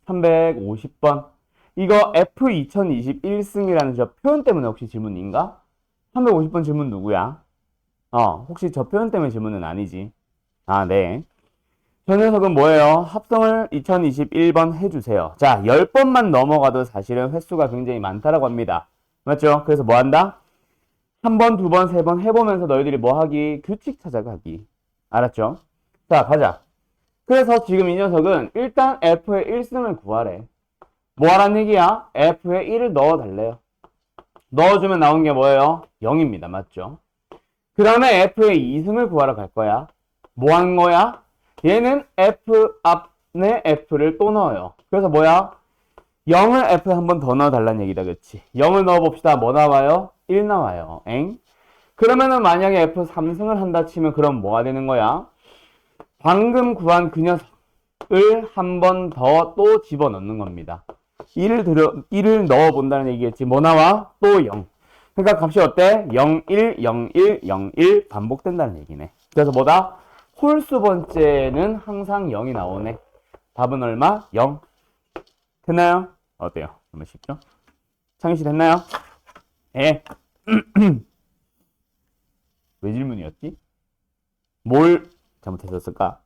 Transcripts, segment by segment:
350번. 이거 F 2021승이라는 저 표현 때문에 혹시 질문인가? 350번 질문 누구야? 혹시 저 표현 때문에 질문은 아니지? 아, 네. 저 녀석은 뭐예요? 합성을 2021번 해주세요. 자, 10번만 넘어가도 사실은 횟수가 굉장히 많다라고 합니다. 맞죠? 그래서 뭐 한다? 한 번, 두 번, 세 번 해보면서 너희들이 뭐 하기? 규칙 찾아가기. 알았죠? 자, 가자. 그래서 지금 이 녀석은 일단 F의 1승을 구하래. 뭐 하란 얘기야? F에 1을 넣어달래요. 넣어주면 나온 게 뭐예요? 0입니다. 맞죠? 그 다음에 F의 2승을 구하러 갈 거야. 뭐 하는 거야? 얘는 F 앞에 F를 또 넣어요. 그래서 뭐야? 0을 F에 한 번 더 넣어달라는 얘기다. 그치? 0을 넣어봅시다. 뭐 나와요? 1 나와요. 엥? 그러면은 만약에 F 3승을 한다 치면 그럼 뭐가 되는 거야? 방금 구한 그 녀석을 한 번 더 또 집어넣는 겁니다. 1을 넣어본다는 얘기겠지. 뭐 나와? 또 0. 그러니까 값이 어때? 0, 1, 0, 1, 0, 1 반복된다는 얘기네. 그래서 뭐다? 홀수 번째는 항상 0이 나오네. 답은 얼마? 0. 됐나요? 어때요? 너무 쉽죠? 창희 씨 됐나요? 예. 왜 질문이었지? 뭘 잘못했었을까?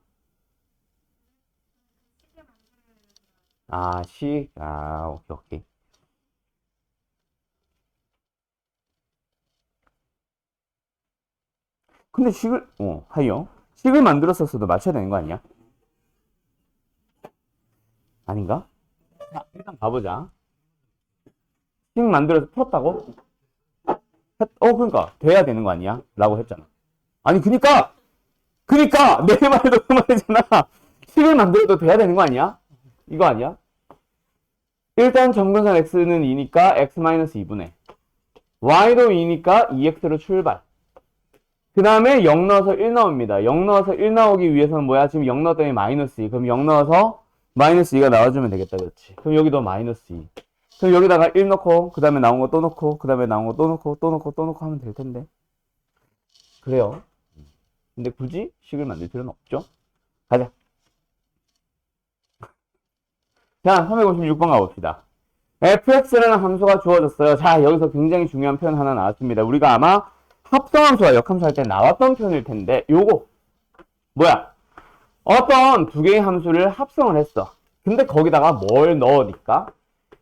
오케이, 오케이. 근데 하여. 식을 만들었었어도 맞춰야 되는 거 아니야? 아닌가? 자, 일단 가보자. 식 만들어서 풀었다고? 그러니까 돼야 되는 거 아니야? 라고 했잖아. 아니, 그니까 내 말도 그 말이잖아. 식을 만들어도 돼야 되는 거 아니야? 이거 아니야? 일단 정근선 x는 2니까 x-2분의 y도 2니까 2x로 출발. 그 다음에 0 넣어서 1 나옵니다. 0 넣어서 1 나오기 위해서는 뭐야? 지금 0 넣었더니 마이너스 2. 그럼 0 넣어서 마이너스 2가 나와주면 되겠다. 그렇지? 그럼 여기도 마이너스 2. 그럼 여기다가 1 넣고, 그 다음에 나온 거 또 넣고, 그 다음에 나온 거 또 넣고, 또 넣고, 또 넣고 하면 될 텐데. 그래요. 근데 굳이 식을 만들 필요는 없죠? 가자. 자, 356번 가봅시다. fx라는 함수가 주어졌어요. 자, 여기서 굉장히 중요한 표현 하나 나왔습니다. 우리가 아마 합성함수와 역함수 할 때 나왔던 표현일 텐데, 요거 뭐야? 어떤 두 개의 함수를 합성을 했어. 근데 거기다가 뭘 넣으니까?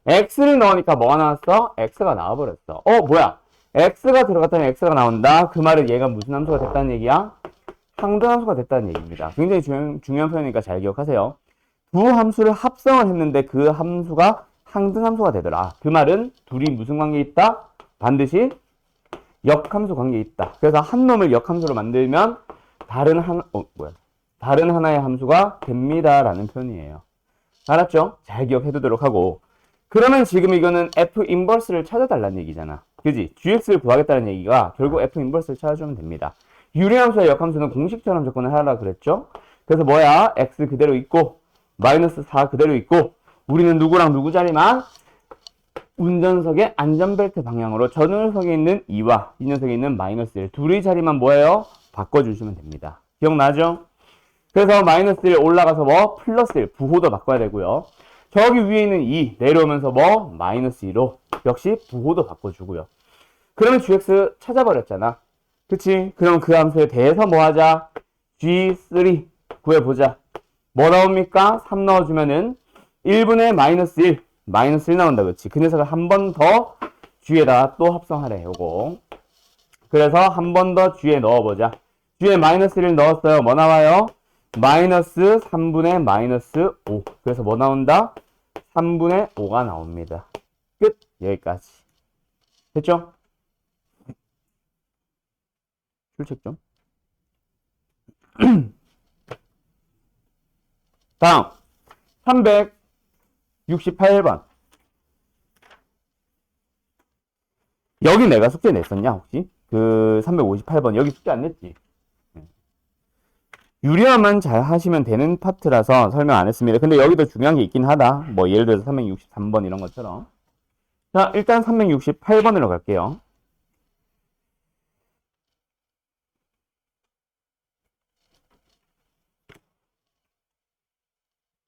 x를 넣으니까 뭐가 나왔어? x가 나와버렸어. 뭐야? x가 들어갔더니 x가 나온다. 그 말은 얘가 무슨 함수가 됐다는 얘기야? 상등함수가 됐다는 얘기입니다. 굉장히 중요한 표현이니까 잘 기억하세요. 두 함수를 합성을 했는데 그 함수가 상등함수가 되더라. 그 말은 둘이 무슨 관계에 있다? 반드시 역함수 관계에 있다. 그래서 한 놈을 역함수로 만들면 다른 하나의 함수가 됩니다라는 표현이에요. 알았죠? 잘 기억해두도록 하고. 그러면 지금 이거는 f 인버스를 찾아달라는 얘기잖아. 그지? gx를 구하겠다는 얘기가 결국 f 인버스를 찾아주면 됩니다. 유리함수와 역함수는 공식처럼 접근을 하라 그랬죠? 그래서 뭐야? x 그대로 있고 마이너스 4 그대로 있고 우리는 누구랑 누구 자리만? 운전석의 안전벨트 방향으로 저 녀석에 있는 2와 이 녀석에 있는 마이너스 1 둘의 자리만 뭐예요? 바꿔주시면 됩니다. 기억나죠? 그래서 마이너스 1 올라가서 뭐? 플러스 1 부호도 바꿔야 되고요. 저기 위에 있는 2 내려오면서 뭐? 마이너스 2로 역시 부호도 바꿔주고요. 그러면 gx 찾아버렸잖아. 그치? 그럼 그 함수에 대해서 뭐 하자? g3 구해보자. 뭐 나옵니까? 3 넣어주면은 1분의 마이너스 1 마이너스 1 나온다. 그치? 그 녀석을 한 번 더 g에다가 또 합성하래. 요거. 그래서 한 번 더 g에 넣어보자. g에 마이너스 1을 넣었어요. 뭐 나와요? 마이너스 3분의 마이너스 5. 그래서 뭐 나온다? 3분의 5가 나옵니다. 끝. 여기까지. 됐죠? 출첵 좀. 다음 368번. 여기 내가 숙제 냈었냐 혹시? 그 358번 여기 숙제 안 냈지? 유리화만 잘 하시면 되는 파트라서 설명 안 했습니다. 근데 여기도 중요한 게 있긴 하다. 뭐 예를 들어서 363번 이런 것처럼. 자, 일단 368번으로 갈게요.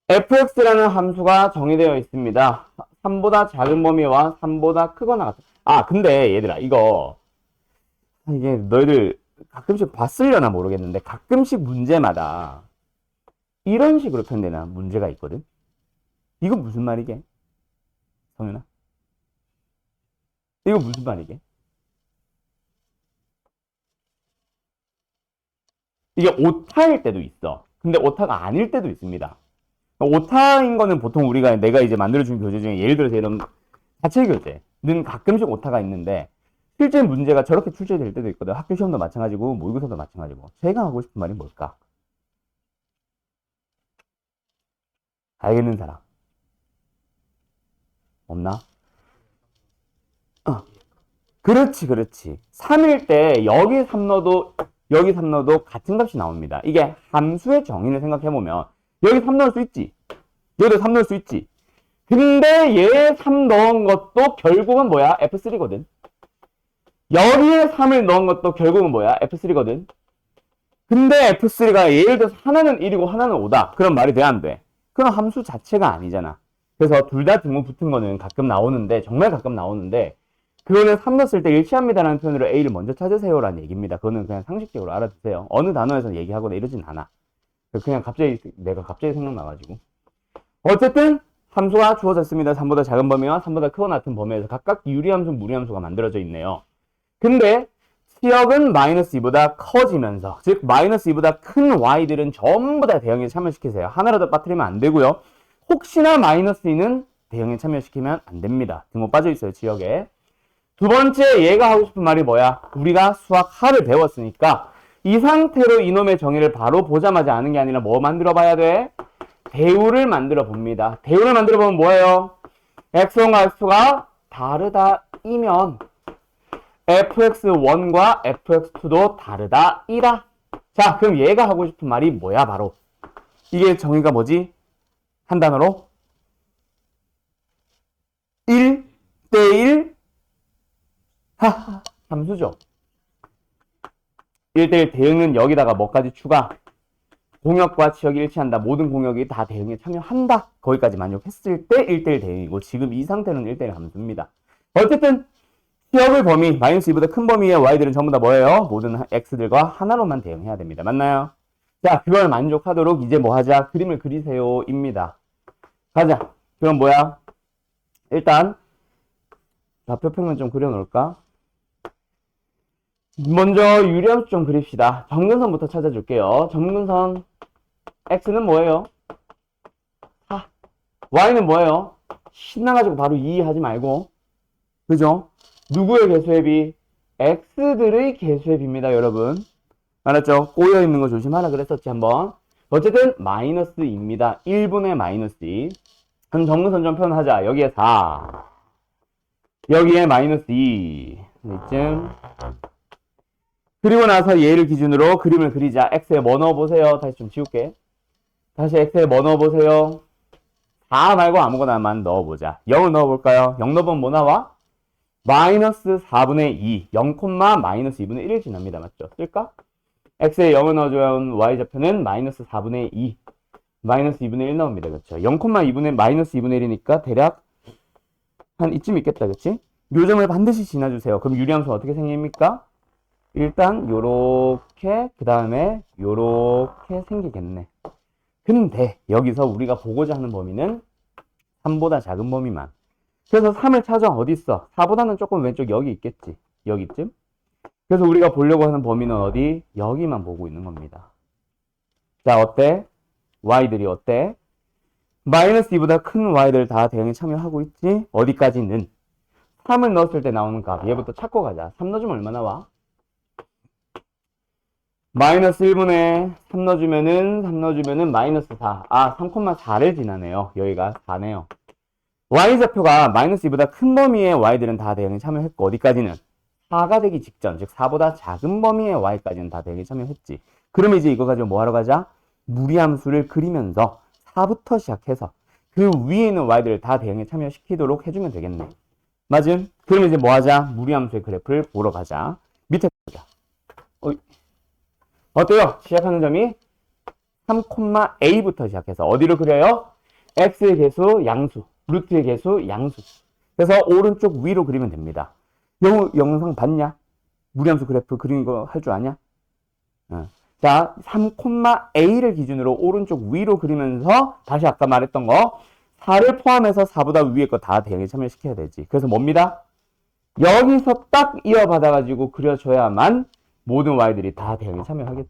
fx라는 함수가 정의되어 있습니다. 3보다 작은 범위와 3보다 크거나 같은. 아, 근데 얘들아, 이게 너희들 가끔씩 봤으려나 모르겠는데 가끔씩 문제마다 이런 식으로 표현되는 문제가 있거든. 이거 무슨 말이게? 성윤아? 이거 무슨 말이게? 이게 오타일 때도 있어. 근데 오타가 아닐 때도 있습니다. 오타인 거는 보통 내가 이제 만들어준 교재 중에 예를 들어서 이런 자체 교재는 가끔씩 오타가 있는데 실제 문제가 저렇게 출제될 때도 있거든. 학교 시험도 마찬가지고 모의고사도 마찬가지고. 제가 하고 싶은 말이 뭘까? 알겠는 사람 없나? 그렇지. 3일 때 여기 3넣어도 여기 3 넣어도 같은 값이 나옵니다. 이게 함수의 정의를 생각해보면 여기 3 넣을 수 있지. 여기도 3 넣을 수 있지. 근데 얘 3 넣은 것도 결국은 뭐야? F3거든. 여기에 3을 넣은 것도 결국은 뭐야? F3거든. 근데 F3가 예를 들어서 하나는 1이고 하나는 5다. 그럼 말이 돼, 안 돼? 그럼 함수 자체가 아니잖아. 그래서 둘 다 등호 붙은 거는 가끔 나오는데, 정말 가끔 나오는데, 그거는 3 넣었을 때 일치합니다라는 표현으로 A를 먼저 찾으세요라는 얘기입니다. 그거는 그냥 상식적으로 알아두세요. 어느 단어에서 얘기하거나 이러진 않아. 그냥 내가 갑자기 생각나가지고. 어쨌든, 함수가 주어졌습니다. 3보다 작은 범위와 3보다 크고 같은 범위에서 각각 유리함수, 무리함수가 만들어져 있네요. 근데, 치역은 마이너스 2보다 커지면서, 즉, 마이너스 2보다 큰 y들은 전부 다 대응에 참여시키세요. 하나라도 빠뜨리면 안 되고요. 혹시나 마이너스 2는 대응에 참여시키면 안 됩니다. 등호 빠져있어요, 치역에. 두 번째, 얘가 하고 싶은 말이 뭐야? 우리가 수학 하를 배웠으니까 이 상태로 이놈의 정의를 바로 보자마자 아는 게 아니라 뭐 만들어 봐야 돼? 대우를 만들어 봅니다. 대우를 만들어 보면 뭐예요? x1과 x2가 다르다이면 fx1과 fx2도 다르다이라. 자, 그럼 얘가 하고 싶은 말이 뭐야? 바로 이게 정의가 뭐지? 한 단어로 1대1 함수죠. 1대1 대응은 여기다가 뭐까지 추가? 공역과 치역이 일치한다. 모든 공역이 다 대응에 참여한다. 거기까지 만족했을 때 1대1 대응이고 지금 이 상태는 1대1 함수입니다. 어쨌든 치역의 범위, 마이너스 2보다 큰 범위의 y들은 전부 다 뭐예요? 모든 x들과 하나로만 대응해야 됩니다. 맞나요? 자, 그걸 만족하도록 이제 뭐 하자? 그림을 그리세요 입니다. 가자. 그럼 뭐야? 일단 좌표평면 좀 그려놓을까? 먼저 유리함수 좀 그립시다. 점근선부터 찾아줄게요. 점근선 x는 뭐예요? 4. y는 뭐예요? 신나가지고 바로 2 하지 말고, 그죠? 누구의 개수의 비? x들의 개수의 비입니다, 여러분. 알았죠? 꼬여있는 거 조심하라 그랬었지 한번. 어쨌든 마이너스 2입니다. 1분의 마이너스 2. 그럼 점근선 좀 표현하자. 여기에 4, 여기에 마이너스 2 이쯤. 그리고 나서 얘를 기준으로 그림을 그리자. x에 뭐 넣어보세요. 다시 좀 지울게. 다시 x에 뭐 넣어보세요. 4 말고 아무거나만 넣어보자. 0을 넣어볼까요? 0 넣으면 뭐 나와? 마이너스 4분의 2. 0, 마이너스 2분의 1을 지납니다. 맞죠? 쓸까? x에 0을 넣어주면 y좌표는 마이너스 4분의 2. 마이너스 2분의 1 나옵니다. 그렇죠? 0,2분의 마이너스 2분의 1이니까 대략 한 이쯤 있겠다. 그치? 요 점을 반드시 지나주세요. 그럼 유리함수 어떻게 생깁니까? 일단 요렇게, 그 다음에 요렇게 생기겠네. 근데 여기서 우리가 보고자 하는 범위는 3보다 작은 범위만. 그래서 3을 찾아. 어디 있어? 4보다는 조금 왼쪽 여기 있겠지. 여기쯤. 그래서 우리가 보려고 하는 범위는 어디? 여기만 보고 있는 겁니다. 자, 어때? y들이 어때? 마이너스 2보다 큰 y들 다 대응에 참여하고 있지? 어디까지는? 3을 넣었을 때 나오는 값. 얘부터 찾고 가자. 3 넣어주면 얼마 나와? 마이너스 1분의 3 넣어주면은 마이너스 4. 아, 3,4를 지나네요. 여기가 4네요. y좌표가 마이너스 2보다 큰 범위의 y들은 다 대응에 참여했고, 어디까지는? 4가 되기 직전, 즉 4보다 작은 범위의 y까지는 다 대응에 참여했지. 그러면 이제 이거 가지고 뭐 하러 가자? 무리함수를 그리면서 4부터 시작해서 그 위에 있는 y들을 다 대응에 참여시키도록 해주면 되겠네. 맞음? 그러면 이제 뭐 하자? 무리함수의 그래프를 보러 가자. 밑에 보자. 어때요? 시작하는 점이 3,a부터 시작해서 어디로 그려요? x의 개수 양수, 루트의 개수 양수. 그래서 오른쪽 위로 그리면 됩니다. 영상 봤냐? 무리함수 그래프 그리는 거 할 줄 아냐? 자, 3,a를 기준으로 오른쪽 위로 그리면서 다시 아까 말했던 거 4를 포함해서 4보다 위에 거 다 대응에 참여시켜야 되지. 그래서 뭡니다? 여기서 딱 이어받아가지고 그려줘야만 모든 y들이 다 대응에 참여하겠지.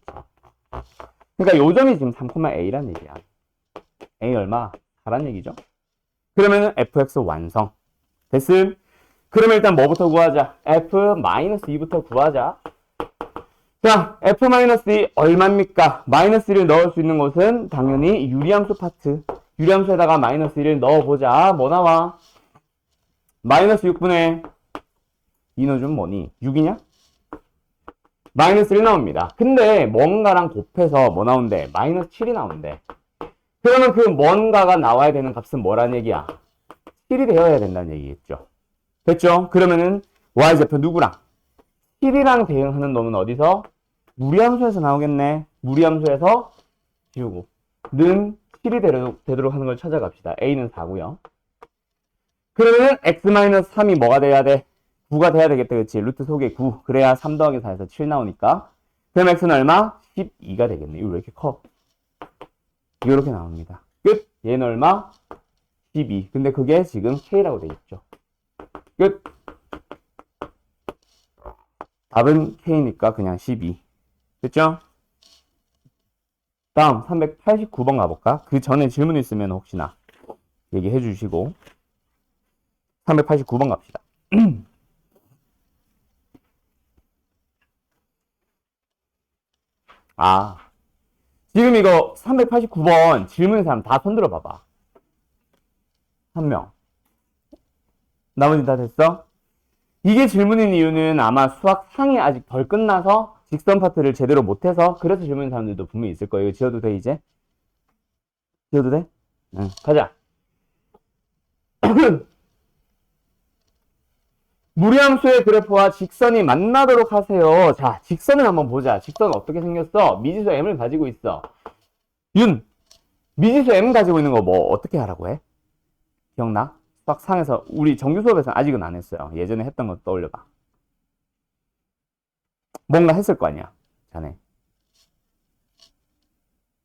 그러니까 요 점이 지금 3,a란 얘기야. a 얼마? 4란 얘기죠. 그러면 fx 완성. 됐음? 그러면 일단 뭐부터 구하자? f-2부터 구하자. 자, f-2 얼마입니까? -1을 넣을 수 있는 곳은 당연히 유리함수 파트. 유리함수에다가 -1을 넣어보자. 뭐 나와? -6분의 2 넣어주면 뭐니? 6이냐? -1 나옵니다. 근데 뭔가랑 곱해서 뭐 나온대? -7이 나온대. 그러면 그 뭔가가 나와야 되는 값은 뭐란 얘기야? 7이 되어야 된다는 얘기겠죠. 됐죠? 그러면은 y좌표 누구랑? 7이랑 대응하는 놈은 어디서? 무리함수에서 나오겠네. 무리함수에서 지우고 는 7이 되도록 하는 걸 찾아갑시다. a는 4고요. 그러면 x-3이 뭐가 돼야 돼? 9가 돼야 되겠다. 그치? 루트 속에 9. 그래야 3 더하기 4에서 7 나오니까. 그럼 x는 얼마? 12가 되겠네. 이거 왜 이렇게 커? 이렇게 나옵니다. 끝. 얘는 얼마? 12. 근데 그게 지금 k라고 돼 있죠. 끝. 답은 k니까 그냥 12. 됐죠? 다음 389번 가볼까? 그 전에 질문 있으면 혹시나 얘기해 주시고 389번 갑시다. 아, 지금 이거 389번 질문인 사람 다 손들어 봐봐. 한 명. 나머지 다 됐어? 이게 질문인 이유는 아마 수학 상이 아직 덜 끝나서 직선 파트를 제대로 못해서 그래서 질문인 사람들도 분명히 있을 거예요. 이거 지워도 돼 이제? 지워도 돼? 응, 가자. 무리함수의 그래프와 직선이 만나도록 하세요. 자, 직선을 한번 보자. 직선은 어떻게 생겼어? 미지수 m을 가지고 있어. 미지수 m 가지고 있는 거 뭐 어떻게 하라고 해? 기억나? 수학상에서 우리 정규 수업에서는 아직은 안 했어요. 예전에 했던 거 떠올려봐. 뭔가 했을 거 아니야, 자네.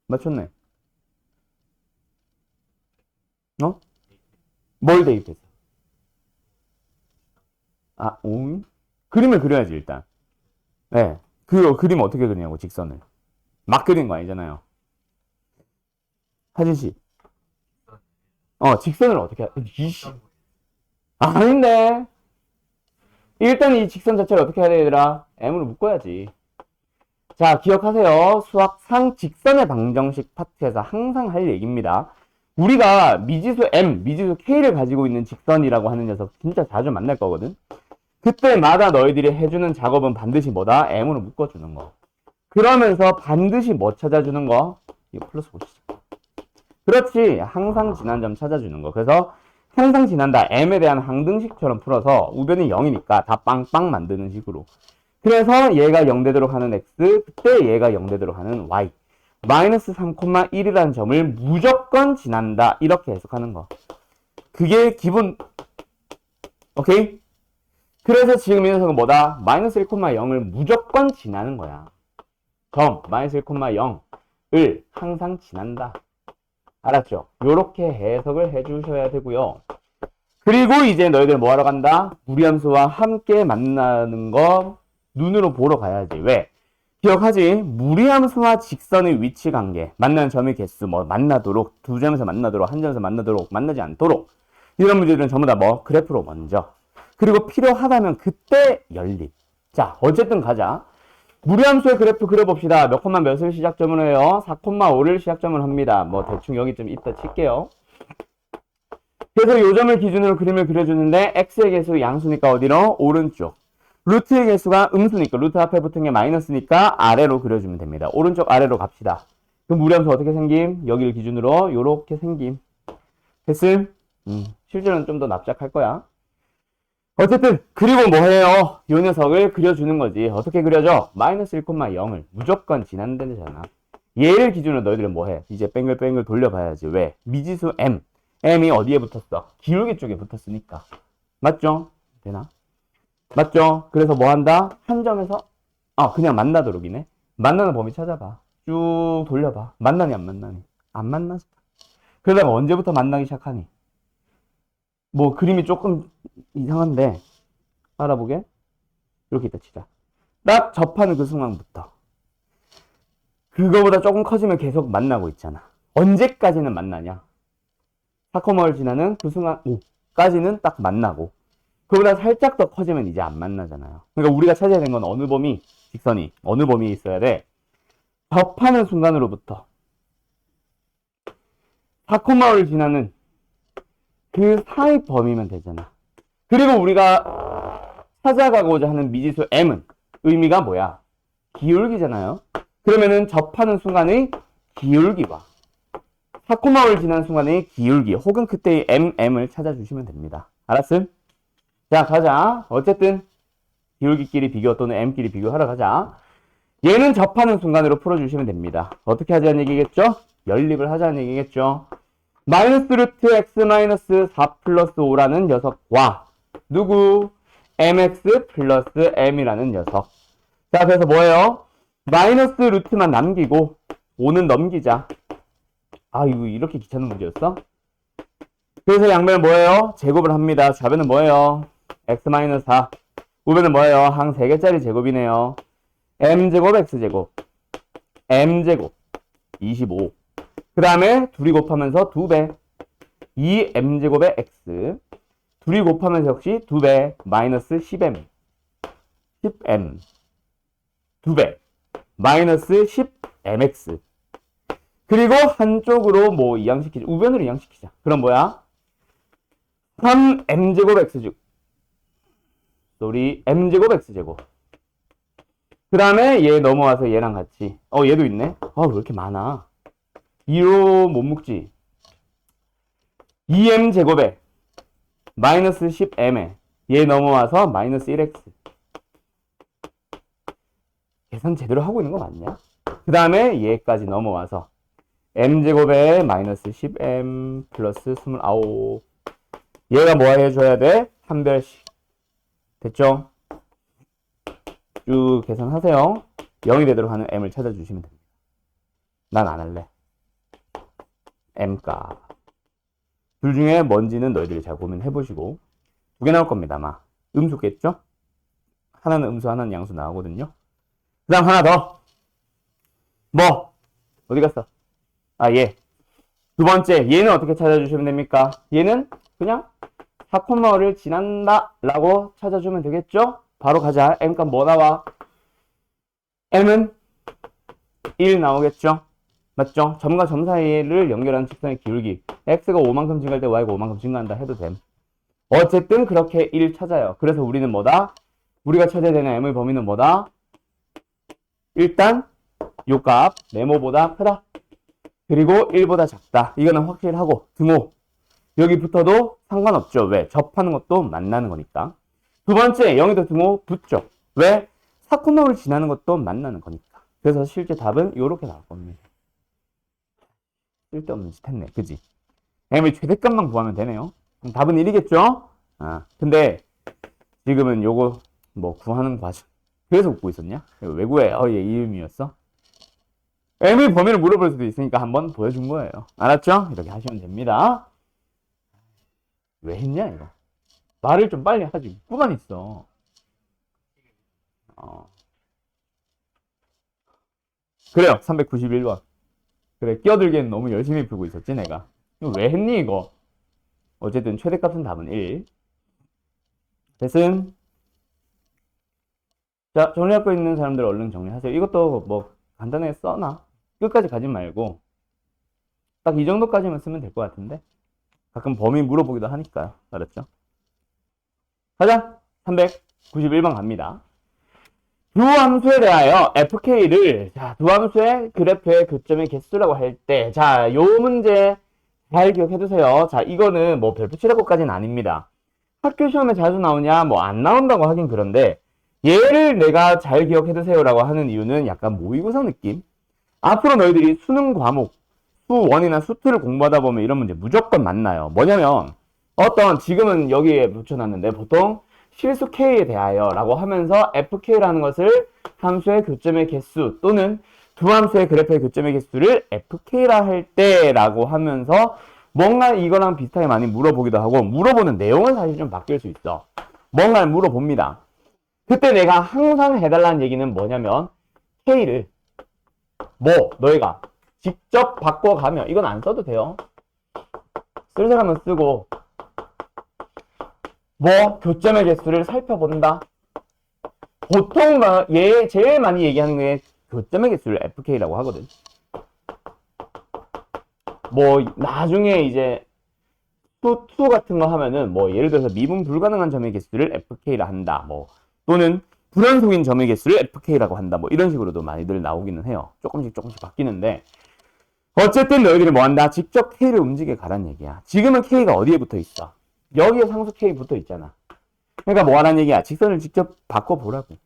맞췄네. 어? 뭘 대입했어? 아, 그림을 그려야지, 일단. 네. 그 그림 어떻게 그리냐고, 직선을. 막 그린 거 아니잖아요. 하진 씨. 직선을 어떻게, 아닌데. 일단 이 직선 자체를 어떻게 해야 돼, 얘들아? m으로 묶어야지. 자, 기억하세요. 수학상 직선의 방정식 파트에서 항상 할 얘기입니다. 우리가 미지수 m, 미지수 k를 가지고 있는 직선이라고 하는 녀석 진짜 자주 만날 거거든. 그때마다 너희들이 해주는 작업은 반드시 뭐다? m으로 묶어주는 거. 그러면서 반드시 뭐 찾아주는 거? 이거 플러스 보시죠. 그렇지. 항상 지난 점 찾아주는 거. 그래서 항상 지난다. m에 대한 항등식처럼 풀어서 우변이 0이니까 다 빵빵 만드는 식으로. 그래서 얘가 0 되도록 하는 x, 그때 얘가 0 되도록 하는 y. 마이너스 3,1이라는 점을 무조건 지난다. 이렇게 해석하는 거. 그게 기본. 오케이? 그래서 지금 이 녀석은 뭐다? 마이너스 1,0을 무조건 지나는 거야. 점, 마이너스 1,0을 항상 지난다. 알았죠? 요렇게 해석을 해주셔야 되고요. 그리고 이제 너희들 뭐 하러 간다? 무리함수와 함께 만나는 거 눈으로 보러 가야지. 왜? 기억하지? 무리함수와 직선의 위치 관계, 만나는 점의 개수, 뭐 만나도록, 두 점에서 만나도록, 한 점에서 만나도록, 만나지 않도록 이런 문제들은 전부 다 뭐? 그래프로 먼저. 그리고 필요하다면 그때 연립. 자, 어쨌든 가자. 무리함수의 그래프 그려봅시다. 몇 콤마 몇을 시작점으로 해요? 4,5를 시작점으로 합니다. 뭐 대충 여기 좀 이따 칠게요. 그래서 요 점을 기준으로 그림을 그려주는데 x의 개수 양수니까 어디로? 오른쪽. 루트의 개수가 음수니까 루트 앞에 붙은 게 마이너스니까 아래로 그려주면 됩니다. 오른쪽 아래로 갑시다. 그럼 무리함수 어떻게 생김? 여기를 기준으로 요렇게 생김. 됐음? 실제로는 좀 더 납작할 거야. 어쨌든 그리고 뭐해요? 요 녀석을 그려주는 거지. 어떻게 그려져? 마이너스 1,0을 무조건 지난다잖아. 얘를 기준으로 너희들은 뭐해? 이제 뱅글뱅글 돌려봐야지. 왜? 미지수 m. m이 어디에 붙었어? 기울기 쪽에 붙었으니까. 맞죠? 되나? 맞죠? 그래서 뭐 한다? 한 점에서 그냥 만나도록이네. 만나는 범위 찾아봐. 쭉 돌려봐. 만나니 안 만나니? 안 만나서. 그러다가 언제부터 만나기 시작하니? 뭐 그림이 조금 이상한데 알아보게. 이렇게 있다 치자. 딱 접하는 그 순간부터. 그거보다 조금 커지면 계속 만나고 있잖아. 언제까지는 만나냐? 4,5를 지나는 그 순간 5까지는 딱 만나고 그보다 살짝 더 커지면 이제 안 만나잖아요. 그러니까 우리가 찾아야 되는 건 어느 범위, 직선이 어느 범위에 있어야 돼. 접하는 순간으로부터 4,5를 지나는 그 사이 범위면 되잖아. 그리고 우리가 찾아가고자 하는 미지수 m은 의미가 뭐야? 기울기잖아요. 그러면은 접하는 순간의 기울기와 4,5를 지나는 순간의 기울기 혹은 그때의 mm을 찾아주시면 됩니다. 알았음? 자, 가자. 어쨌든 기울기끼리 비교 또는 m끼리 비교하러 가자. 얘는 접하는 순간으로 풀어주시면 됩니다. 어떻게 하자는 얘기겠죠? 연립을 하자는 얘기겠죠? 마이너스 루트 x 마이너스 4 플러스 5라는 녀석과 누구? mx 플러스 m이라는 녀석. 자, 그래서 뭐예요? 마이너스 루트만 남기고 5는 넘기자. 이거 이렇게 귀찮은 문제였어? 그래서 양변은 뭐예요? 제곱을 합니다. 좌변은 뭐예요? x-4. 우변은 뭐예요? 항 3개짜리 제곱이네요. m제곱 x제곱 m제곱 25. 그 다음에 둘이 곱하면서 2배 2m제곱의 x 둘이 곱하면서 역시 2배 마이너스 10m 10m 2배 마이너스 10mx 그리고 한쪽으로 뭐 이항시키자. 우변으로 이항시키자. 그럼 뭐야? 3m제곱 x제곱 m제곱 x제곱 그 다음에 얘 넘어와서 얘랑 같이 얘도 있네. 왜 이렇게 많아? 2로 못 묶지. 2m제곱에 마이너스 10m에 얘 넘어와서 마이너스 1x 계산 제대로 하고 있는 거 맞냐? 그 다음에 얘까지 넘어와서 m제곱에 마이너스 10m 플러스 29 얘가 뭐 해줘야 돼? 판별식 됐죠? 쭉 계산하세요. 0이 되도록 하는 m을 찾아주시면 됩니다. 난 안 할래. m값 둘 중에 뭔지는 너희들이 잘 고민해보시고 2개 나올 겁니다. 아마 음수겠죠? 하나는 음수 하나는 양수 나오거든요. 그 다음 하나 더 뭐? 어디 갔어? 얘. 두 번째 얘는 어떻게 찾아주시면 됩니까? 얘는 그냥 4,5를 지난다 라고 찾아주면 되겠죠? 바로 가자. m값 뭐 나와? m은 1 나오겠죠? 맞죠? 점과 점 사이를 연결하는 직선의 기울기 x가 5만큼 증가할 때 y가 5만큼 증가한다 해도 됨. 어쨌든 그렇게 1 찾아요. 그래서 우리는 뭐다? 우리가 찾아야 되는 m의 범위는 뭐다? 일단 요 값 네모보다 크다. 그리고 1보다 작다. 이거는 확실하고 등호 여기 붙어도 상관없죠. 왜? 접하는 것도 만나는 거니까. 두 번째 0에도 등호 붙죠. 왜? 4,5를 지나는 것도 만나는 거니까. 그래서 실제 답은 이렇게 나올 겁니다. 쓸데없는 짓 했네. 그지? m의 최대값만 구하면 되네요. 답은 1이겠죠? 근데 지금은 요거 뭐 구하는 과정. 그래서 웃고 있었냐? 왜 구해? 얘 이음이었어? m의 범위를 물어볼 수도 있으니까 한번 보여준 거예요. 알았죠? 이렇게 하시면 됩니다. 왜 했냐 이거? 말을 좀 빨리 하지. 웃고만 있어. 그래요. 391번. 그래, 끼어들기엔 너무 열심히 풀고 있었지, 내가. 이거 왜 했니, 이거? 어쨌든, 최대값은 답은 1. 됐음? 자, 정리할 거 있는 사람들 얼른 정리하세요. 이것도 뭐, 간단하게 써놔. 끝까지 가지 말고. 딱 이 정도까지만 쓰면 될 것 같은데. 가끔 범위 물어보기도 하니까요. 알았죠? 가자! 300. 91번 갑니다. 두 함수에 대하여 fk를 두 함수의 그래프의 교점의 개수라고 할 때, 요 문제 잘 기억해두세요. 이거는 뭐 별표 칠할 것까지는 아닙니다. 학교 시험에 자주 나오냐? 뭐 안 나온다고 하긴 그런데, 얘를 내가 잘 기억해두세요라고 하는 이유는 약간 모의고사 느낌? 앞으로 너희들이 수능 과목, 수1이나 수2를 공부하다 보면 이런 문제 무조건 만나요. 뭐냐면, 지금은 여기에 붙여놨는데, 보통 실수 K에 대하여 라고 하면서 FK라는 것을 함수의 교점의 개수 또는 두 함수의 그래프의 교점의 개수를 FK라 할 때 라고 하면서 뭔가 이거랑 비슷하게 많이 물어보기도 하고, 물어보는 내용은 사실 좀 바뀔 수 있어. 뭔가를 물어봅니다. 그때 내가 항상 해달라는 얘기는 뭐냐면, K를 너희가 직접 바꿔가면, 이건 안 써도 돼요. 쓸 사람은 쓰고, 교점의 개수를 살펴본다. 보통 얘 제일 많이 얘기하는 게 교점의 개수를 FK라고 하거든. 나중에 이제 수2 같은 거 하면은 예를 들어서 미분 불가능한 점의 개수를 FK라 한다. 또는 불연속인 점의 개수를 FK라고 한다. 이런 식으로도 많이들 나오기는 해요. 조금씩 바뀌는데, 어쨌든 너희들이 한다? 직접 K를 움직여 가란 얘기야. 지금은 K가 어디에 붙어 있어? 여기에 상수 K 붙어 있잖아. 그러니까 하라는 얘기야? 직선을 직접 바꿔보라고.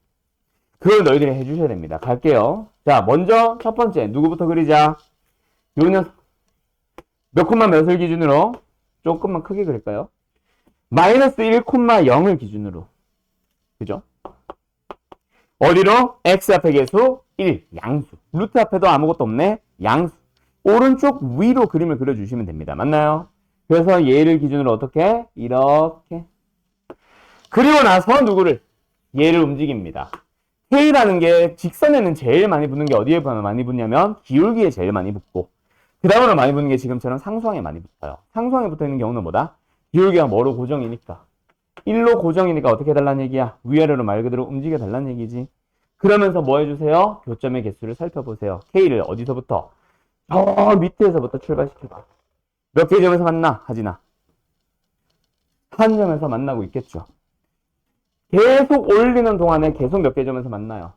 그걸 너희들이 해주셔야 됩니다. 갈게요. 먼저 첫 번째 누구부터 그리자? 요 녀석. 몇 콤마 몇을 기준으로? 조금만 크게 그릴까요? 마이너스 1,0을 기준으로. 그죠? 어디로? x 앞에 개수 1, 양수. 루트 앞에도 아무것도 없네? 양수. 오른쪽 위로 그림을 그려주시면 됩니다. 맞나요? 그래서 얘를 기준으로 어떻게? 이렇게. 그리고 나서 누구를? 얘를 움직입니다. K라는 게 직선에는 제일 많이 붙는 게 어디에 많이 붙냐면 기울기에 제일 많이 붙고, 그 다음으로 많이 붙는 게 지금처럼 상수항에 많이 붙어요. 상수항에 붙어 있는 경우는 뭐다? 기울기가 뭐로 고정이니까. 1로 고정이니까 어떻게 해달라는 얘기야? 위아래로 말 그대로 움직여 달라는 얘기지. 그러면서 뭐 해주세요? 교점의 개수를 살펴보세요. K를 어디서부터? 저 밑에서부터 출발시켜봐. 몇 개 점에서 만나? 하진아. 한 점에서 만나고 있겠죠. 계속 올리는 동안에 계속 몇 개 점에서 만나요?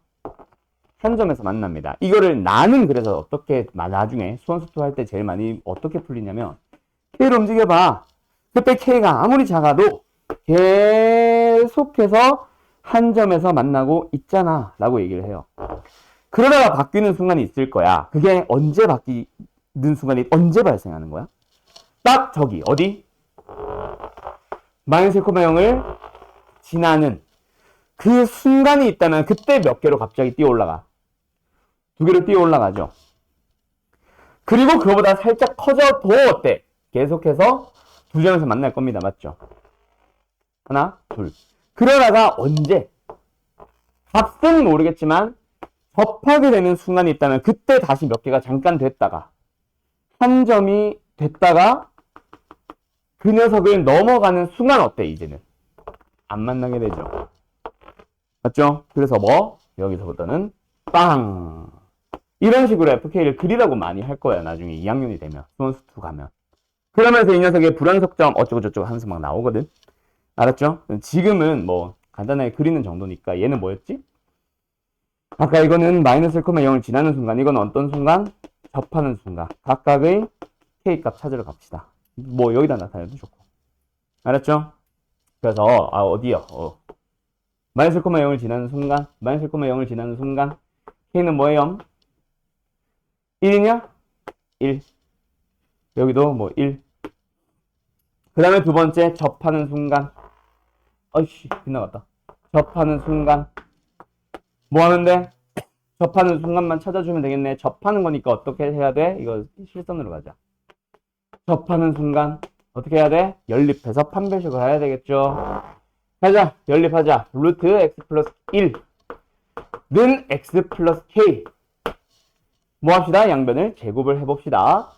한 점에서 만납니다. 이거를 나는 그래서 어떻게 나중에 수원수투 할 때 제일 많이 어떻게 풀리냐면, K를 움직여봐. 그때 K가 아무리 작아도 계속해서 한 점에서 만나고 있잖아 라고 얘기를 해요. 그러다가 바뀌는 순간이 있을 거야. 그게 언제 바뀌는 순간이 언제 발생하는 거야? 딱 저기 어디? 마이너스 1,0을 지나는 그 순간이 있다면 그때 몇 개로 갑자기 뛰어 올라가? 2개로 뛰어 올라가죠. 그리고 그거보다 살짝 커져도 어때? 계속해서 2점에서 만날 겁니다. 맞죠? 하나, 둘. 그러다가 언제? 값은 모르겠지만 접하게 되는 순간이 있다면 그때 다시 몇 개가 잠깐 됐다가 한 점이 됐다가 그 녀석을 넘어가는 순간 어때? 이제는 안 만나게 되죠. 맞죠? 그래서 여기서부터는 빵! 이런 식으로 FK를 그리라고 많이 할 거야. 나중에 2학년이 되면 수원수2 가면. 그러면서 이 녀석의 불안석점 어쩌고저쩌고 하면서 막 나오거든. 알았죠? 지금은 간단하게 그리는 정도니까 얘는 뭐였지? 아까 이거는 마이너스 1,0을 지나는 순간, 이건 어떤 순간? 접하는 순간. 각각의 K값 찾으러 갑시다. 여기다 나타내도 좋고. 알았죠? 그래서 어디요? 마이너스 1,0을 지나는 순간, 마이너스 1,0을 지나는 순간 K는 뭐예요? 1이냐? 1. 여기도 1. 그 다음에 두 번째 접하는 순간. 아이씨 빗나갔다. 접하는 순간 뭐 하는데? 접하는 순간만 찾아주면 되겠네. 접하는 거니까 어떻게 해야 돼? 이거 실선으로 가자. 접하는 순간 어떻게 해야 돼? 연립해서 판별식을 해야 되겠죠. 가자. 연립하자. 루트 x 플러스 1는 x 플러스 k. 뭐 합시다? 양변을 제곱을 해봅시다.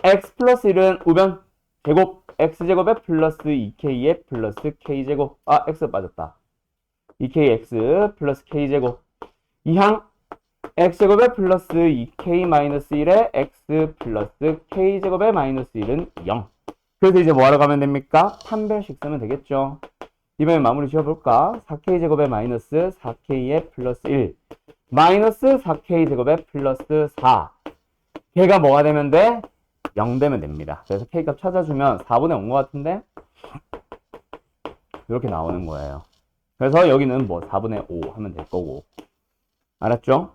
x 플러스 1은 우변 제곱 x제곱에 플러스 2k에 플러스 k제곱. x 빠졌다. 2kx 플러스 k제곱. 이항 x제곱에 플러스 2k 마이너스 1에 x 플러스 k제곱에 마이너스 1은 0. 그래서 이제 뭐하러 가면 됩니까? 판별식 쓰면 되겠죠. 이번엔 마무리 지어볼까? 4k 제곱에 마이너스 4k에 플러스 1 마이너스 4k 제곱에 플러스 4 걔가 뭐가 되면 돼? 0 되면 됩니다. 그래서 k값 찾아주면 4분의 5인 것 같은데 이렇게 나오는 거예요. 그래서 여기는 뭐 4분의 5 하면 될 거고 알았죠?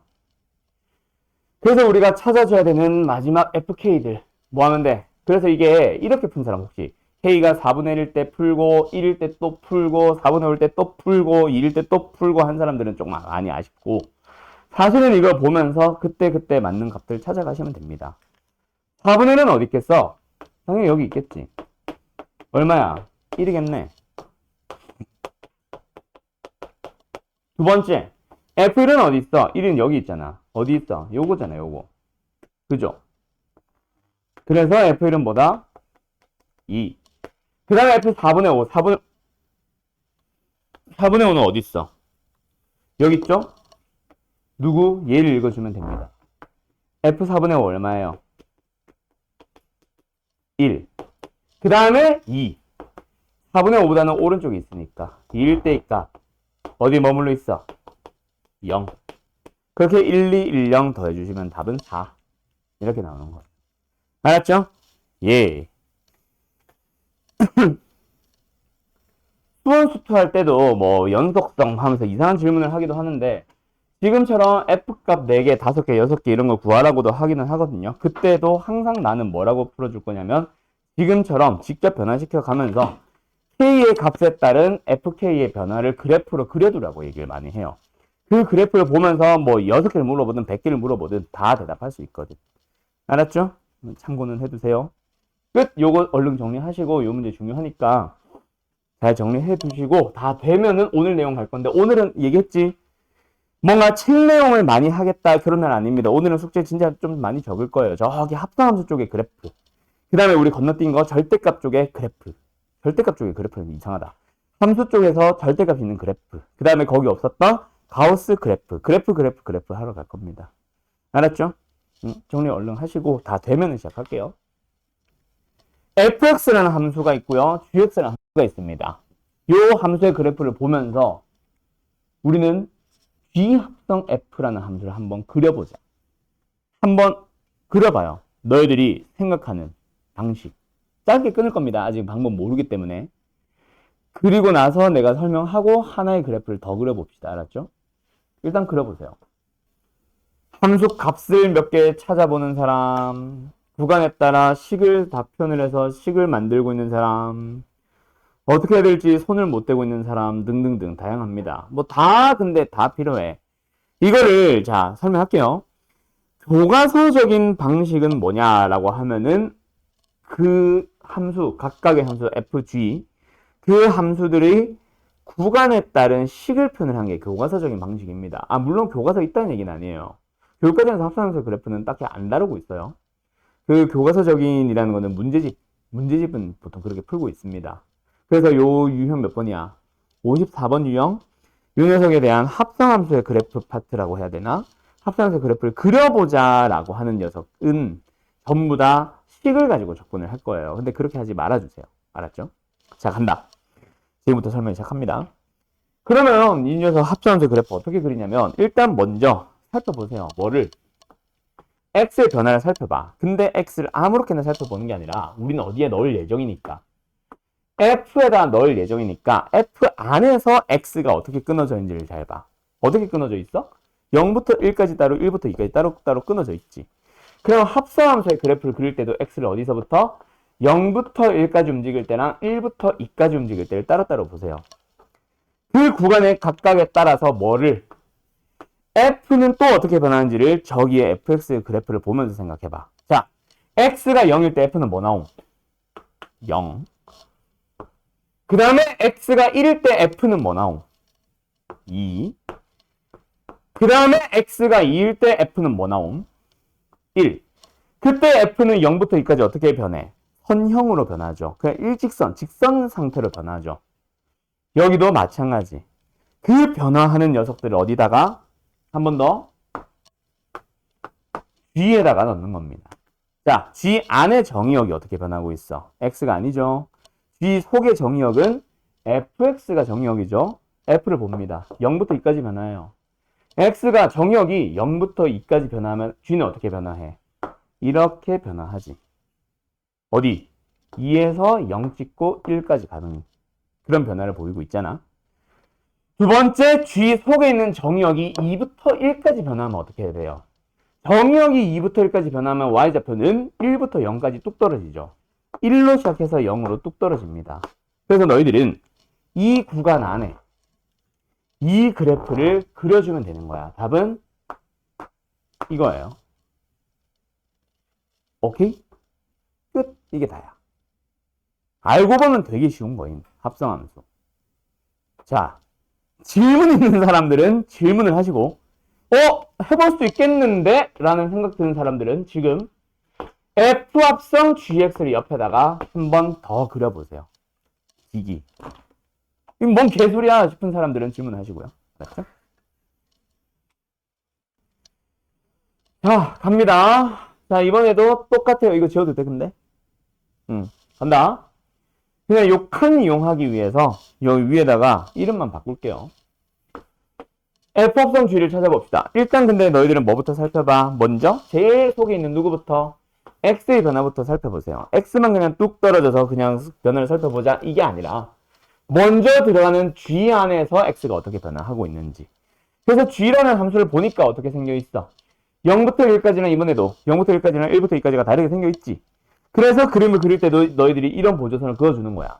그래서 우리가 찾아줘야 되는 마지막 fk들 뭐 하면 돼? 그래서 이게 이렇게 푼 사람 혹시 k가 4분의 1일 때 풀고 1일 때 또 풀고 4분의 5일 때 또 풀고 2일 때 또 풀고 한 사람들은 좀 많이 아쉽고 사실은 이걸 보면서 그때그때 맞는 값들 찾아가시면 됩니다. 4분의 1은 어디 있겠어? 당연히 여기 있겠지. 얼마야? 1이겠네. 두 번째 F1은 어디 있어? 1은 여기 있잖아. 어디 있어? 요거잖아 요거. 그죠? 그래서 F1은 뭐다? 2. 그 다음에 F 4분의 5. 4분의 5는 어디 있어? 여기 있죠? 누구? 얘를 읽어주면 됩니다. F 4분의 5 얼마예요? 1. 그 다음에 2. 4분의 5보다는 오른쪽에 있으니까 2일 때의 값 어디 머물러 있어? 0. 그렇게 1, 2, 1, 0 더해주시면 답은 4. 이렇게 나오는 거예요. 알았죠? 예. 수원수투 할 때도 뭐 연속성 하면서 이상한 질문을 하기도 하는데 지금처럼 F값 4개, 5개, 6개 이런 걸 구하라고도 하기는 하거든요. 그때도 항상 나는 뭐라고 풀어줄 거냐면 지금처럼 직접 변화시켜 가면서 K의 값에 따른 FK의 변화를 그래프로 그려두라고 얘기를 많이 해요. 그 그래프를 보면서 뭐 6개를 물어보든 100개를 물어보든 다 대답할 수 있거든. 알았죠? 참고는 해두세요. 끝! 요거 얼른 정리하시고 요 문제 중요하니까 잘 정리해 두시고 다 되면은 오늘 내용 갈 건데 오늘은 얘기했지? 뭔가 책 내용을 많이 하겠다 그런 날 아닙니다. 오늘은 숙제 진짜 좀 많이 적을 거예요. 저기 합성함수 쪽의 그래프. 그 다음에 우리 건너뛴 거 절대값 쪽의 그래프. 절대값 쪽의 그래프는 이상하다. 함수 쪽에서 절대값 있는 그래프. 그 다음에 거기 없었던 가우스 그래프. 그래프 하러 갈 겁니다. 알았죠? 정리 얼른 하시고 다 되면 시작할게요. fx라는 함수가 있고요. gx라는 함수가 있습니다. 이 함수의 그래프를 보면서 우리는 g합성 f라는 함수를 한번 그려보자. 한번 그려봐요. 너희들이 생각하는 방식. 짧게 끊을 겁니다. 아직 방법 모르기 때문에. 그리고 나서 내가 설명하고 하나의 그래프를 더 그려봅시다. 알았죠? 일단 그려보세요. 함수 값을 몇 개 찾아보는 사람, 구간에 따라 식을 다 표현을 해서 식을 만들고 있는 사람, 어떻게 해야 될지 손을 못 대고 있는 사람 등등등 다양합니다. 뭐 다 근데 다 필요해. 이거를 자 설명할게요. 교과서적인 방식은 뭐냐라고 하면은 그 함수 각각의 함수 fg 그 함수들의 구간에 따른 식을 표현한 게 교과서적인 방식입니다. 아 물론 교과서 있다는 얘기는 아니에요. 교육과정에서 합성함수 그래프는 딱히 안 다루고 있어요. 그 교과서적인이라는 거는 문제집은 보통 그렇게 풀고 있습니다. 그래서 요 유형 몇 번이야? 54번 유형. 요 녀석에 대한 합성함수의 그래프 파트라고 해야 되나? 합성함수 그래프를 그려보자 라고 하는 녀석은 전부 다 식을 가지고 접근을 할 거예요. 근데 그렇게 하지 말아주세요. 알았죠? 자, 간다. 지금부터 설명 시작합니다. 그러면 이 녀석 합성함수 그래프 어떻게 그리냐면 일단 먼저 살펴보세요. 뭐를? x의 변화를 살펴봐. 근데 x를 아무렇게나 살펴보는 게 아니라 우리는 어디에 넣을 예정이니까 f에다 넣을 예정이니까 f 안에서 x가 어떻게 끊어져 있는지를 잘 봐. 어떻게 끊어져 있어? 0부터 1까지 따로 1부터 2까지 따로 끊어져 있지. 그럼 합성함수의 그래프를 그릴 때도 x를 어디서부터? 0부터 1까지 움직일 때랑 1부터 2까지 움직일 때를 따로따로 보세요. 그 구간의 각각에 따라서 뭐를 f는 또 어떻게 변하는지를 저기에 fx 그래프를 보면서 생각해봐. 자, x가 0일 때 f는 뭐 나옴? 0. 그 다음에 x가 1일 때 f는 뭐 나옴? 2. 그 다음에 x가 2일 때 f는 뭐 나옴? 1. 그때 f는 0부터 2까지 어떻게 변해? 선형으로 변하죠. 그냥 일직선, 직선 상태로 변하죠. 여기도 마찬가지. 그 변화하는 녀석들을 어디다가 한 번 더 G에다가 넣는 겁니다. 자, G 안의 정의역이 어떻게 변하고 있어? X가 아니죠. G 속의 정의역은 fx가 정의역이죠. f를 봅니다. 0부터 2까지 변화해요. x가 정의역이 0부터 2까지 변화하면 g는 어떻게 변화해? 이렇게 변화하지. 어디? 2에서 0 찍고 1까지 가는 그런 변화를 보이고 있잖아. 두 번째, g 속에 있는 정의역이 2부터 1까지 변화하면 어떻게 해야 돼요? 정의역이 2부터 1까지 변하면 y좌표는 1부터 0까지 뚝 떨어지죠. 1로 시작해서 0으로 뚝 떨어집니다. 그래서 너희들은 이 구간 안에 이 그래프를 그려주면 되는 거야. 답은 이거예요. 오케이? 끝. 이게 다야. 알고 보면 되게 쉬운 거임. 합성함수. 자, 질문 있는 사람들은 질문을 하시고 해볼 수 있겠는데? 라는 생각 드는 사람들은 지금 F 합성 GX를 옆에다가 한 번 더 그려보세요. 기기. 이거 뭔 개소리야 싶은 사람들은 질문하시고요. 알았죠? 자, 갑니다. 자, 이번에도 똑같아요. 이거 지워도 돼, 근데? 간다. 그냥 요 칸 이용하기 위해서 여기 위에다가 이름만 바꿀게요. F 합성 G를 찾아봅시다. 일단 근데 너희들은 뭐부터 살펴봐? 먼저 제일 속에 있는 누구부터? X의 변화부터 살펴보세요. X만 그냥 뚝 떨어져서 그냥 변화를 살펴보자. 이게 아니라 먼저 들어가는 G 안에서 X가 어떻게 변화하고 있는지. 그래서 G라는 함수를 보니까 어떻게 생겨 있어? 0부터 1까지는 이번에도 0부터 1까지는 1부터 2까지가 다르게 생겨 있지. 그래서 그림을 그릴 때도 너희들이 이런 보조선을 그어주는 거야.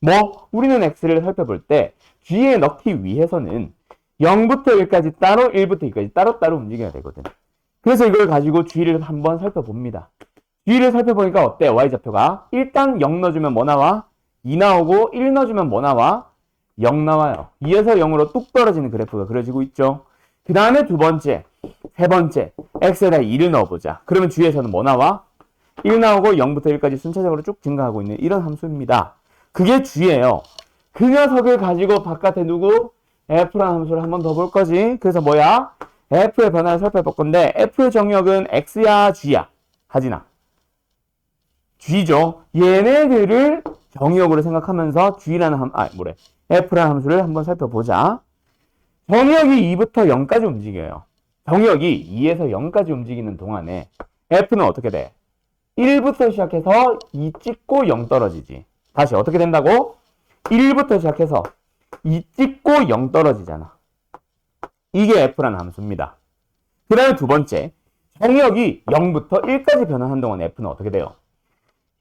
뭐 우리는 X를 살펴볼 때 G에 넣기 위해서는 0부터 1까지 따로 1부터 2까지 따로따로 움직여야 되거든. 그래서 이걸 가지고 G를 한번 살펴봅니다. G를 살펴보니까 어때? Y좌표가 일단 0 넣어주면 뭐 나와? 2 나오고 1 넣어주면 뭐 나와? 0 나와요. 2에서 0으로 뚝 떨어지는 그래프가 그려지고 있죠. 그 다음에 두 번째, 세 번째 X에다 2를 넣어보자. 그러면 G에서는 뭐 나와? 1 나오고 0부터 1까지 순차적으로 쭉 증가하고 있는 이런 함수입니다. 그게 G예요. 그 녀석을 가지고 바깥에 누구? F라는 함수를 한 번 더 볼 거지. 그래서 뭐야? F의 변화를 살펴볼 건데 F의 정역은 X야 G야? 하진아. G죠. 얘네들을 정역으로 생각하면서 G라는 F라는 함수를 한번 살펴보자. 정역이 2부터 0까지 움직여요. 정역이 2에서 0까지 움직이는 동안에 F는 어떻게 돼? 1부터 시작해서 2 찍고 0 떨어지지. 다시 어떻게 된다고? 1부터 시작해서 2 찍고 0 떨어지잖아. 이게 F라는 함수입니다. 그 다음에 두 번째, 정역이 0부터 1까지 변화한 동안 F는 어떻게 돼요?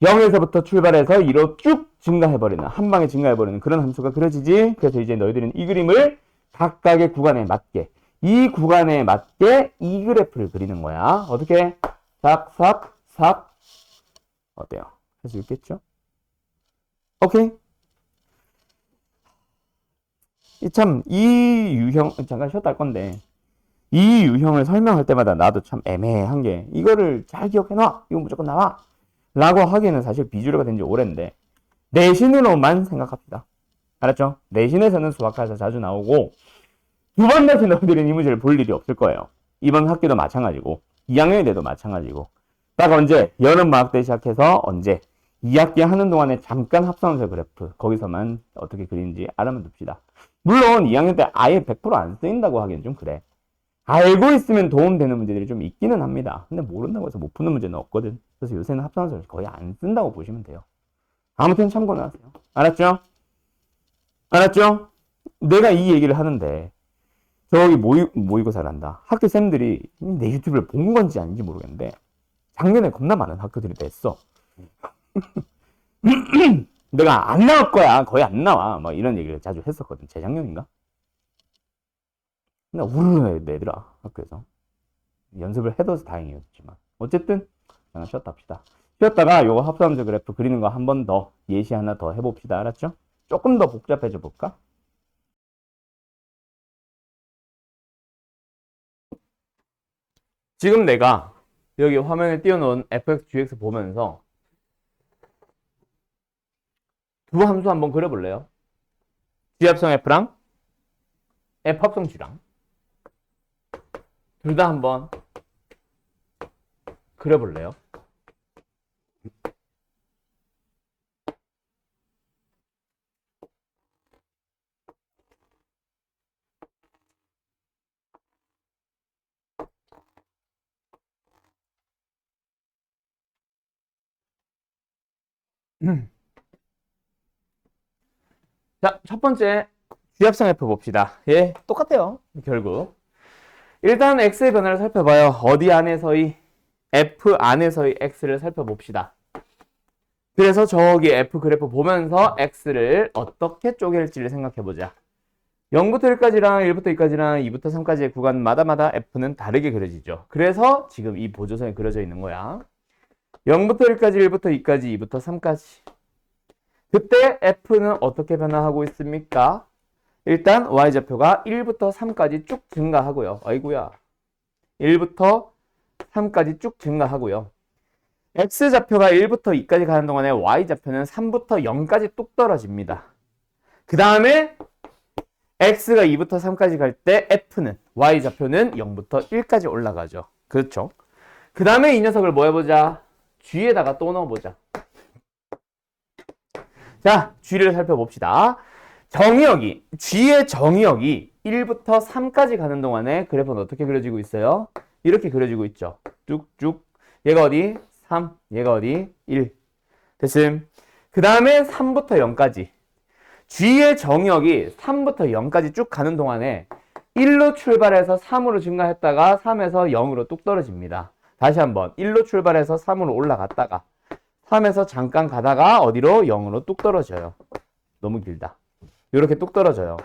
0에서부터 출발해서 2로 쭉 증가해버리는, 한 방에 증가해버리는 그런 함수가 그려지지. 그래서 이제 너희들은 이 그림을 각각의 구간에 맞게, 이 구간에 맞게 이 그래프를 그리는 거야. 어떻게? 싹, 싹, 싹. 어때요? 할 수 있겠죠? 오케이? 이 유형, 잠깐 쉬었다 할 건데, 이 유형을 설명할 때마다 나도 참 애매한 게, 이거를 잘 기억해놔! 이거 무조건 나와! 라고 하기에는 사실 비주류가 된 지 오랜데, 내신으로만 생각합시다. 알았죠? 내신에서는 수학과에서 자주 나오고, 두 번 다시 너희들은 이 문제를 볼 일이 없을 거예요. 이번 학기도 마찬가지고, 2학년이 돼도 마찬가지고, 딱 언제? 여름방학 때 시작해서 언제? 2학기 하는 동안에 잠깐 합성함수 그래프, 거기서만 어떻게 그리는지 알아만 둡시다. 물론 2학년 때 아예 100%안 쓰인다고 하기엔 좀 그래. 알고 있으면 도움되는 문제들이 좀 있기는 합니다. 근데 모른다고 해서 못 푸는 문제는 없거든. 그래서 요새는 합성함수를 거의 안 쓴다고 보시면 돼요. 아무튼 참고는 하세요. 알았죠? 알았죠? 내가 이 얘기를 하는데 저기 모의고사를 한다. 학교 쌤들이 내 유튜브를 본 건지 아닌지 모르겠는데 작년에 겁나 많은 학교들이 냈어. 내가 안 나올 거야. 거의 안 나와. 막 이런 얘기를 자주 했었거든. 재작년인가? 근데 우르르 내더라. 학교에서. 연습을 해둬서 다행이었지만. 어쨌든 잠깐 쉬었다 합시다. 쉬었다가 요거 합성함수 그래프 그리는 거 한 번 더 예시 하나 더 해봅시다. 알았죠? 조금 더 복잡해져 볼까? 지금 내가 여기 화면에 띄워놓은 fx, gx 보면서 두 함수 한번 그려볼래요? g합성 f랑 f합성 g랑 둘 다 한번 그려볼래요? 자, 첫 번째 G합성 F 봅시다. 예, 똑같아요. 결국. 일단 X의 변화를 살펴봐요. 어디 안에서의 F 안에서의 X를 살펴봅시다. 그래서 저기 F 그래프 보면서 X를 어떻게 쪼갤지를 생각해보자. 0부터 1까지랑 1부터 2까지랑 2부터 3까지의 구간마다마다 F는 다르게 그려지죠. 그래서 지금 이 보조선이 그려져 있는 거야. 0부터 1까지, 1부터 2까지, 2부터 3까지. 그때 F는 어떻게 변화하고 있습니까? 일단 Y좌표가 1부터 3까지 쭉 증가하고요. 아이고야. 1부터 3까지 쭉 증가하고요. X좌표가 1부터 2까지 가는 동안에 Y좌표는 3부터 0까지 뚝 떨어집니다. 그 다음에 X가 2부터 3까지 갈 때 F는, Y좌표는 0부터 1까지 올라가죠. 그렇죠? 그 다음에 이 녀석을 뭐 해보자? G에다가 또 넣어보자. 자, G를 살펴봅시다. G의 정의역이 1부터 3까지 가는 동안에 그래프는 어떻게 그려지고 있어요? 이렇게 그려지고 있죠. 쭉쭉. 얘가 어디? 3. 얘가 어디? 1. 됐음. 그 다음에 3부터 0까지. G의 정의역이 3부터 0까지 쭉 가는 동안에 1로 출발해서 3으로 증가했다가 3에서 0으로 뚝 떨어집니다. 다시 한번 1로 출발해서 3으로 올라갔다가 3에서 잠깐 가다가 어디로? 0으로 뚝 떨어져요. 너무 길다. 이렇게 뚝 떨어져요.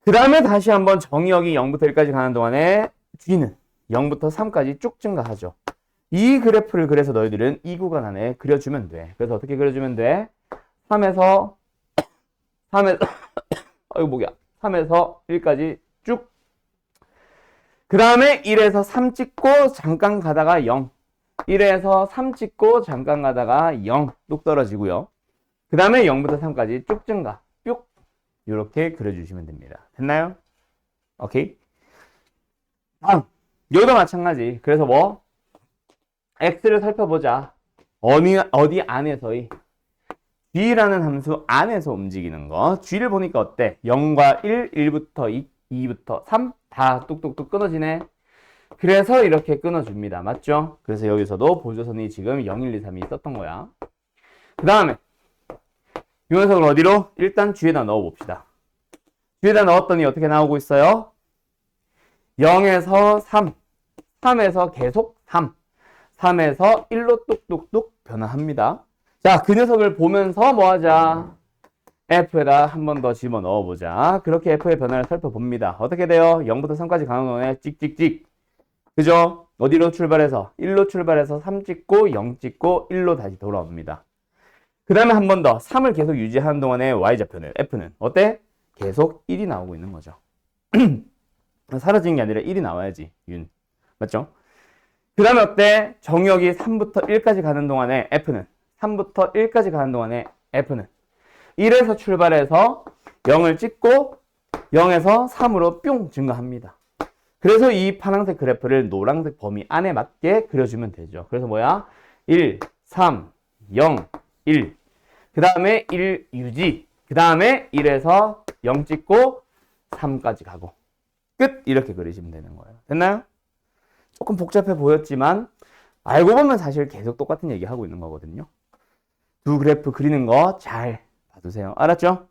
그 다음에 다시 한번 정의역이 0부터 1까지 가는 동안에 G는 0부터 3까지 쭉 증가하죠. 이 그래프를 그래서 너희들은 이 구간 안에 그려주면 돼. 그래서 어떻게 그려주면 돼? 3에서 어이구 뭐야 3에서 1까지 쭉. 그 다음에 1에서 3 찍고 잠깐 가다가 0. 1에서 3 찍고 잠깐 가다가 0 뚝 떨어지고요. 그 다음에 0부터 3까지 쭉 증가 뿅. 이렇게 그려주시면 됩니다. 됐나요? 오케이. 다음 여기도 마찬가지. 그래서 뭐 X를 살펴보자. 어디 안에서의 G라는 함수 안에서 움직이는 거. G를 보니까 어때? 0과 1, 1부터 2, 2부터 3 다 뚝뚝뚝 끊어지네. 그래서 이렇게 끊어줍니다. 맞죠? 그래서 여기서도 보조선이 지금 0, 1, 2, 3이 있었던 거야. 그 다음에 이 녀석을 어디로? 일단 G에다 넣어봅시다. G에다 넣었더니 어떻게 나오고 있어요? 0에서 3, 3에서 계속 3, 3에서 1로 뚝뚝뚝 변화합니다. 자, 그 녀석을 보면서 뭐 하자? F에다 한 번 더 집어 넣어보자. 그렇게 F의 변화를 살펴봅니다. 어떻게 돼요? 0부터 3까지 가는 동안에 찍찍찍. 그죠? 어디로 출발해서? 1로 출발해서 3 찍고 0 찍고 1로 다시 돌아옵니다. 그 다음에 한 번 더 3을 계속 유지하는 동안에 Y좌표는 F는 어때? 계속 1이 나오고 있는 거죠. 사라지는 게 아니라 1이 나와야지. 윤. 맞죠? 그 다음에 어때? 정역이 3부터 1까지 가는 동안에 F는 3부터 1까지 가는 동안에 F는 1에서 출발해서 0을 찍고 0에서 3으로 뿅 증가합니다. 그래서 이 파란색 그래프를 노란색 범위 안에 맞게 그려주면 되죠. 그래서 뭐야? 1, 3, 0, 1. 그 다음에 1 유지. 그 다음에 1에서 0 찍고 3까지 가고. 끝! 이렇게 그리시면 되는 거예요. 됐나요? 조금 복잡해 보였지만 알고 보면 사실 계속 똑같은 얘기 하고 있는 거거든요. 두 그래프 그리는 거 잘 봐두세요. 알았죠?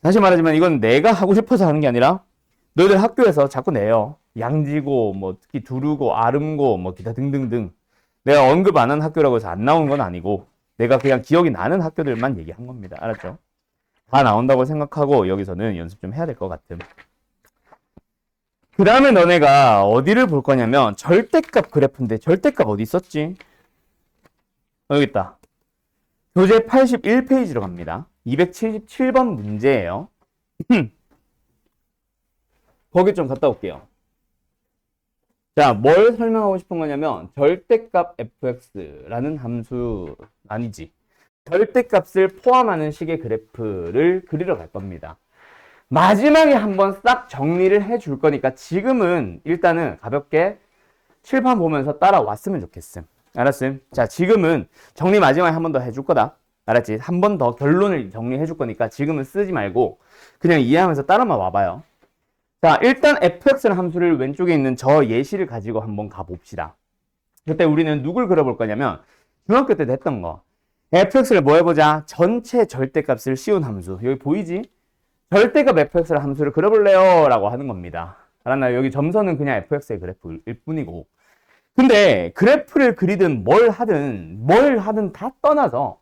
다시 말하지만 이건 내가 하고 싶어서 하는 게 아니라 너희들 학교에서 자꾸 내요. 양지고 뭐 특히 두르고 아름고 뭐 기타 등등등. 내가 언급 안 한 학교라고 해서 안 나온 건 아니고 내가 그냥 기억이 나는 학교들만 얘기한 겁니다. 알았죠? 다 나온다고 생각하고 여기서는 연습 좀 해야 될 것 같음. 그 다음에 너네가 어디를 볼 거냐면 절대값 그래프인데 절대값 어디 있었지? 여기 있다. 교재 81페이지로 갑니다. 277번 문제예요. 거기 좀 갔다 올게요. 자, 뭘 설명하고 싶은 거냐면 절대값 fx라는 함수 아니지. 절대값을 포함하는 식의 그래프를 그리러 갈 겁니다. 마지막에 한번 싹 정리를 해줄 거니까 지금은 일단은 가볍게 칠판 보면서 따라왔으면 좋겠음. 알았음? 자, 지금은 정리 마지막에 한 번 더 해줄 거다. 알았지? 한 번 더 결론을 정리해 줄 거니까 지금은 쓰지 말고 그냥 이해하면서 따라만 와봐요. 자, 일단 fx라는 함수를 왼쪽에 있는 저 예시를 가지고 한번 가봅시다. 그때 우리는 누굴 그려볼 거냐면 중학교 때도 했던 거. fx를 뭐 해보자? 전체 절대값을 씌운 함수. 여기 보이지? 절대값 fx를 함수를 그려볼래요? 라고 하는 겁니다. 알았나요? 여기 점선은 그냥 fx의 그래프일 뿐이고. 근데 그래프를 그리든 뭘 하든 다 떠나서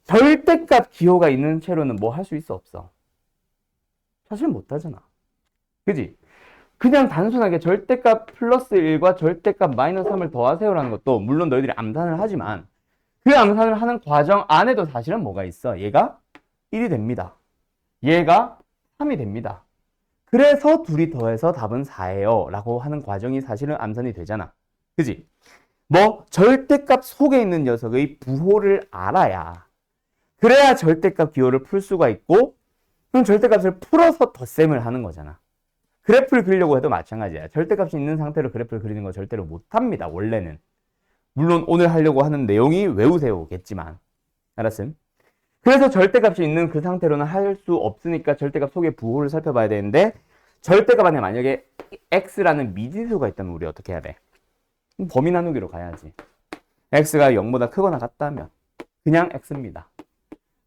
절대값 기호가 있는 채로는 뭐 할 수 있어? 없어? 사실 못하잖아. 그지? 그냥 단순하게 절대값 플러스 1과 절대값 마이너스 3을 더하세요라는 것도 물론 너희들이 암산을 하지만 그 암산을 하는 과정 안에도 사실은 뭐가 있어? 얘가 1이 됩니다. 얘가 3이 됩니다. 그래서 둘이 더해서 답은 4예요 라고 하는 과정이 사실은 암산이 되잖아. 그지? 뭐 절대값 속에 있는 녀석의 부호를 알아야 그래야 절대값 기호를 풀 수가 있고 그럼 절대값을 풀어서 덧셈을 하는 거잖아. 그래프를 그리려고 해도 마찬가지야. 절대값이 있는 상태로 그래프를 그리는 거 절대로 못합니다. 원래는. 물론 오늘 하려고 하는 내용이 외우세요겠지만. 알았음? 그래서 절대값이 있는 그 상태로는 할 수 없으니까 절대값 속의 부호를 살펴봐야 되는데 절대값 안에 만약에 x라는 미지수가 있다면 우리 어떻게 해야 돼? 범위 나누기로 가야지. x가 0보다 크거나 같다면 그냥 x입니다.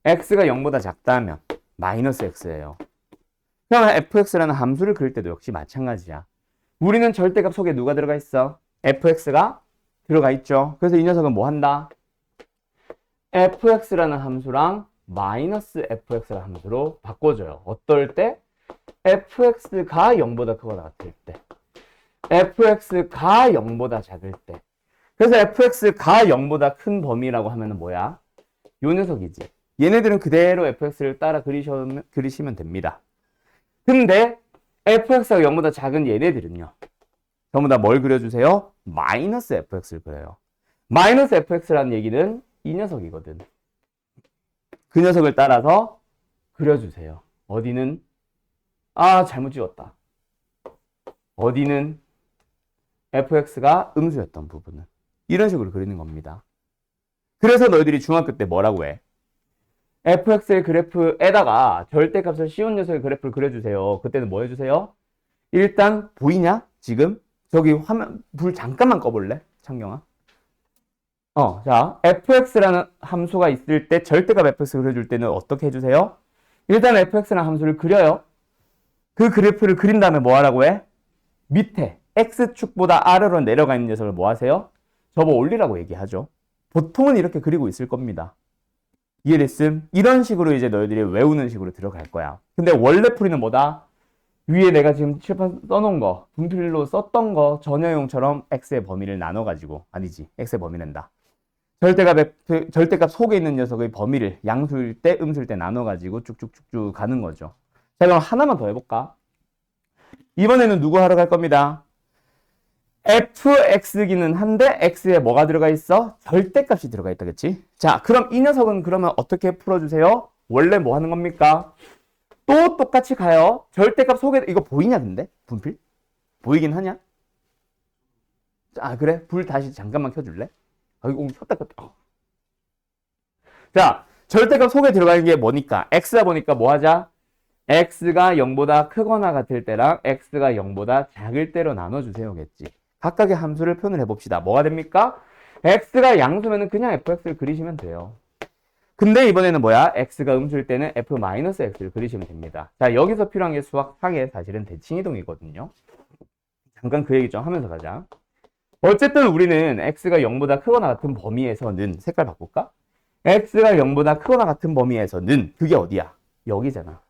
x가 0보다 작다면 마이너스 x예요. 그럼 fx라는 함수를 그릴 때도 역시 마찬가지야. 우리는 절대값 속에 누가 들어가 있어? fx가 들어가 있죠. 그래서 이 녀석은 뭐 한다? fx라는 함수랑 마이너스 fx라는 함수로 바꿔줘요. 어떨 때? fx가 0보다 크거나 같을 때. fx가 0보다 작을 때. 그래서 fx가 0보다 큰 범위라고 하면 뭐야? 요 녀석이지. 얘네들은 그대로 fx를 따라 그리시면 됩니다. 근데 fx가 0보다 작은 얘네들은요. 전부 다 뭘 그려주세요? 마이너스 fx를 그려요. 마이너스 fx라는 얘기는 이 녀석이거든. 그 녀석을 따라서 그려주세요. 어디는 잘못 지웠다. 어디는 fx가 음수였던 부분은 이런 식으로 그리는 겁니다. 그래서 너희들이 중학교 때 뭐라고 해? fx의 그래프에다가 절대값을 씌운 녀석의 그래프를 그려주세요. 그때는 뭐 해주세요? 일단 보이냐? 지금 저기 화면 불 잠깐만 꺼볼래? 창경아. 자 fx라는 함수가 있을 때 절대값 fx 그려줄 때는 어떻게 해주세요? 일단 fx라는 함수를 그려요. 그 그래프를 그린 다음에 뭐 하라고 해? 밑에 x축보다 아래로 내려가 있는 녀석을 뭐 하세요? 접어 올리라고 얘기하죠. 보통은 이렇게 그리고 있을 겁니다. 이해됐음? 이런 식으로 이제 너희들이 외우는 식으로 들어갈 거야. 근데 원래 풀이는 뭐다? 위에 내가 지금 칠판 써놓은 거, 분필로 썼던 거 전혀용처럼 x의 범위를 나눠가지고 아니지, x의 범위란다. 절대값 속에 있는 녀석의 범위를 양수일 때, 음수일 때 나눠가지고 쭉쭉쭉쭉 가는 거죠. 자, 그럼 하나만 더 해볼까? 이번에는 누구 하러 갈 겁니다? fx기는 한데 x에 뭐가 들어가 있어? 절대값이 들어가 있다, 그치? 자, 그럼 이 녀석은 그러면 어떻게 풀어주세요? 원래 뭐 하는 겁니까? 또 똑같이 가요. 절대값 속에 이거 보이냐 근데? 분필? 보이긴 하냐? 그래? 불 다시 잠깐만 켜줄래? 이거 켰다 켰다. 자, 절대값 속에 들어가 있는 게 뭐니까? x다 보니까 뭐 하자? x가 0보다 크거나 같을 때랑 x가 0보다 작을 때로 나눠주세요겠지. 각각의 함수를 표현을 해봅시다. 뭐가 됩니까? x가 양수면은 그냥 fx를 그리시면 돼요. 근데 이번에는 뭐야? x가 음수일 때는 f-x를 그리시면 됩니다. 자, 여기서 필요한 게 수학상의 사실은 대칭이동이거든요. 잠깐 그 얘기 좀 하면서 가자. 어쨌든 우리는 x가 0보다 크거나 같은 범위에서는 색깔 바꿀까? x가 0보다 크거나 같은 범위에서는 그게 어디야? 여기잖아.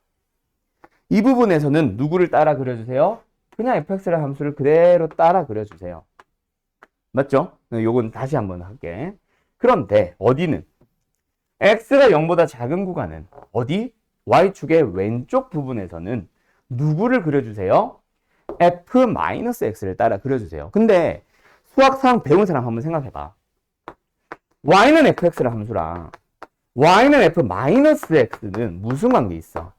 이 부분에서는 누구를 따라 그려주세요? 그냥 fx라는 함수를 그대로 따라 그려주세요. 맞죠? 요건 다시 한번 할게. 그런데 어디는? x가 0보다 작은 구간은 어디? y축의 왼쪽 부분에서는 누구를 그려주세요? f-x를 따라 그려주세요. 근데 수학상 배운 사람 한번 생각해봐. y는 fx라는 함수랑 y는 f-x는 무슨 관계 있어?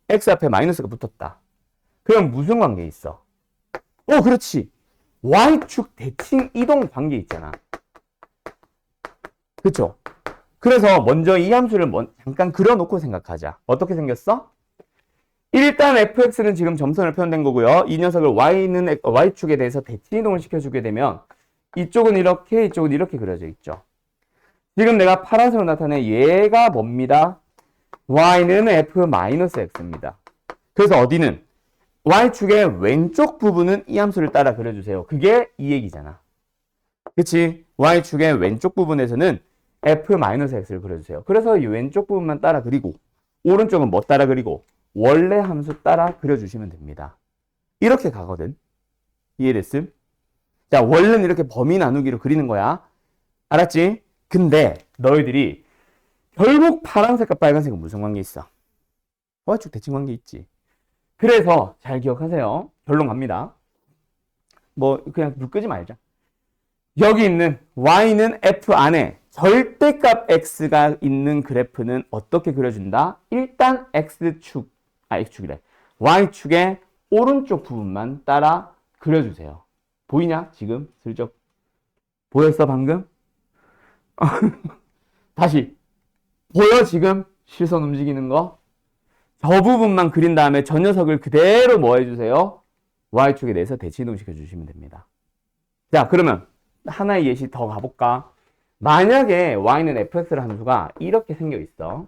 x 앞에 마이너스가 붙었다. 그럼 무슨 관계 있어? 그렇지. y축 대칭 이동 관계 있잖아. 그쵸? 그래서 먼저 이 함수를 잠깐 그려놓고 생각하자. 어떻게 생겼어? 일단 fx는 지금 점선을 표현된 거고요. 이 녀석을 y축에 대해서 대칭 이동을 시켜주게 되면 이쪽은 이렇게, 이쪽은 이렇게 그려져 있죠. 지금 내가 파란색으로 나타낸 얘가 뭡니다? y는 f-x입니다. 그래서 어디는 y축의 왼쪽 부분은 이 함수를 따라 그려주세요. 그게 이 얘기잖아. 그치? y축의 왼쪽 부분에서는 f-x를 그려주세요. 그래서 이 왼쪽 부분만 따라 그리고 오른쪽은 뭐 따라 그리고 원래 함수 따라 그려주시면 됩니다. 이렇게 가거든. 이해됐음? 자, 원래는 이렇게 범위 나누기로 그리는 거야. 알았지? 근데 너희들이 결국 파란색과 빨간색은 무슨 관계 있어? y축 대칭 관계 있지. 그래서 잘 기억하세요. 결론 갑니다. 뭐 그냥 불 끄지 말자. 여기 있는 y는 f 안에 절대값 x가 있는 그래프는 어떻게 그려준다? 일단 x축이래. y축의 오른쪽 부분만 따라 그려주세요. 보이냐? 지금 슬쩍 보였어 방금? 다시 보여 지금 시선 움직이는 거? 저 부분만 그린 다음에 저 녀석을 그대로 뭐 해주세요? y축에 내서 대칭 이동시켜 주시면 됩니다. 자, 그러면 하나의 예시 더 가볼까? 만약에 y는 fx라는 함수가 이렇게 생겨 있어.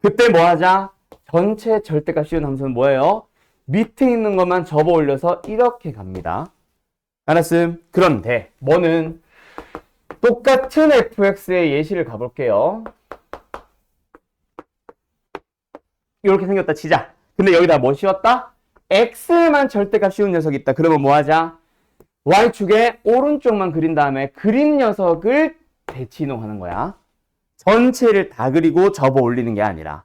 그때 뭐 하자? 전체 절대값 씌운 함수는 뭐예요? 밑에 있는 것만 접어 올려서 이렇게 갑니다. 알았음? 그런데 뭐는 똑같은 fx의 예시를 가볼게요. 이렇게 생겼다 치자. 근데 여기다 뭐 씌웠다? x만 절대값 씌운 녀석이 있다. 그러면 뭐 하자? y축의 오른쪽만 그린 다음에 그린 녀석을 대치 이동하는 거야. 전체를 다 그리고 접어 올리는 게 아니라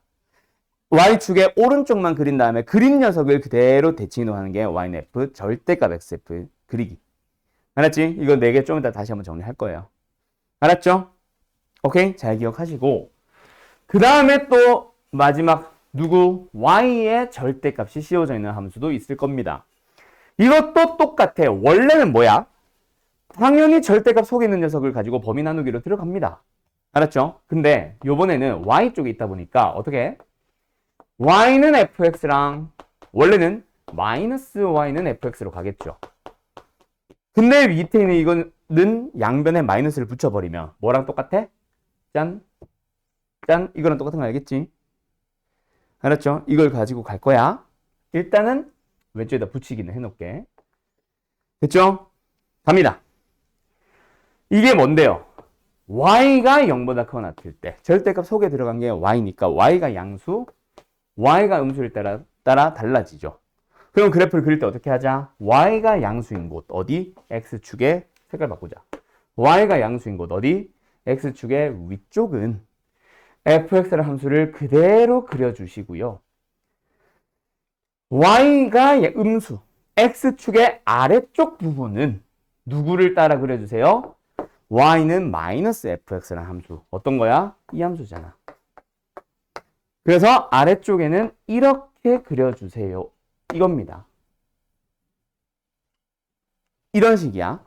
y축의 오른쪽만 그린 다음에 그린 녀석을 그대로 대치 이동하는 게 y는 f 절대값 xf 그리기. 알았지? 이거 4개 좀 이따 다시 한번 정리할 거예요. 알았죠? 오케이? 잘 기억하시고 그 다음에 또 마지막 누구? y의 절대값이 씌워져 있는 함수도 있을 겁니다. 이것도 똑같아. 원래는 뭐야? 당연히 절대값 속에 있는 녀석을 가지고 범위 나누기로 들어갑니다. 알았죠? 근데 요번에는 y 쪽에 있다 보니까 어떻게 해? y는 fx랑 원래는 마이너스 y는 fx로 가겠죠. 근데 밑에 있는 이거는 양변에 마이너스를 붙여버리면 뭐랑 똑같아? 짠! 짠! 이거랑 똑같은 거 알겠지? 알았죠? 이걸 가지고 갈 거야. 일단은 왼쪽에다 붙이기는 해놓을게. 됐죠? 갑니다. 이게 뭔데요? y가 0보다 크거나 같을 때 절대값 속에 들어간 게 y니까 y가 양수, y가 음수를 따라 달라지죠. 그럼 그래프를 그릴 때 어떻게 하자? y가 양수인 곳 어디? x축의 색깔 바꾸자. y가 양수인 곳 어디? x축의 위쪽은 fx라는 함수를 그대로 그려주시고요. y가 음수, x축의 아래쪽 부분은 누구를 따라 그려주세요? y는 마이너스 fx라는 함수. 어떤 거야? 이 함수잖아. 그래서 아래쪽에는 이렇게 그려주세요. 이겁니다. 이런 식이야.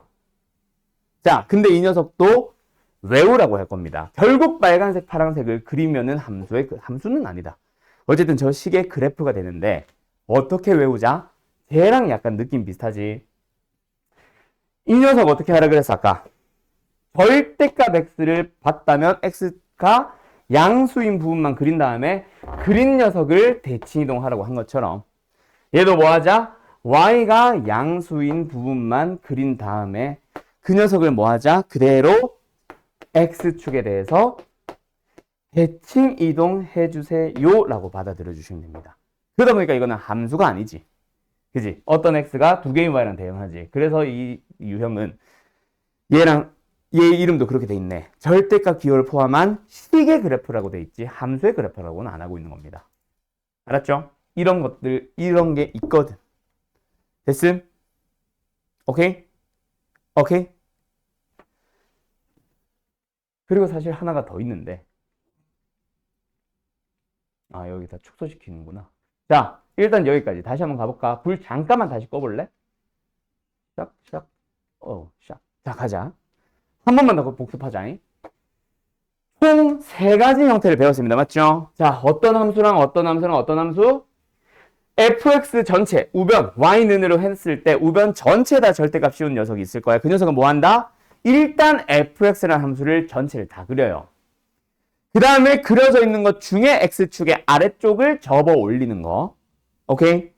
자, 근데 이 녀석도 외우라고 할 겁니다. 결국 빨간색, 파란색을 그리면은 함수는 아니다. 어쨌든 저 식의 그래프가 되는데 어떻게 외우자? 걔랑 약간 느낌 비슷하지. 이 녀석 어떻게 하라 그랬어 아까? 절대값 x를 봤다면 x가 양수인 부분만 그린 다음에 그린 녀석을 대칭 이동하라고 한 것처럼 얘도 뭐 하자? y가 양수인 부분만 그린 다음에 그 녀석을 뭐 하자? 그대로 x축에 대해서 대칭 이동해 주세요 라고 받아들여 주시면 됩니다. 그러다 보니까 이거는 함수가 아니지. 그지? 어떤 x가 두 개의 y랑 대응하지. 그래서 이 유형은 얘랑 얘 이름도 그렇게 돼 있네. 절대값 기호를 포함한 식의 그래프라고 돼 있지 함수의 그래프라고는 안 하고 있는 겁니다. 알았죠? 이런 것들, 이런 게 있거든. 됐음? 오케이? 오케이? 그리고 사실 하나가 더 있는데 여기 다 축소시키는구나. 자, 일단 여기까지 다시 한번 가볼까? 불 잠깐만 다시 꺼볼래? 샥. 자, 가자. 한 번만 더 복습하자. 총 3가지 형태를 배웠습니다. 맞죠? 자, 어떤 함수랑 어떤 함수랑 어떤 함수? fx 전체, 우변, y는으로 했을 때 우변 전체에다 절대값 씌운 녀석이 있을 거야. 그 녀석은 뭐 한다? 일단 fx라는 함수를 전체를 다 그려요. 그 다음에 그려져 있는 것 중에 x축의 아래쪽을 접어 올리는 거. 오케이?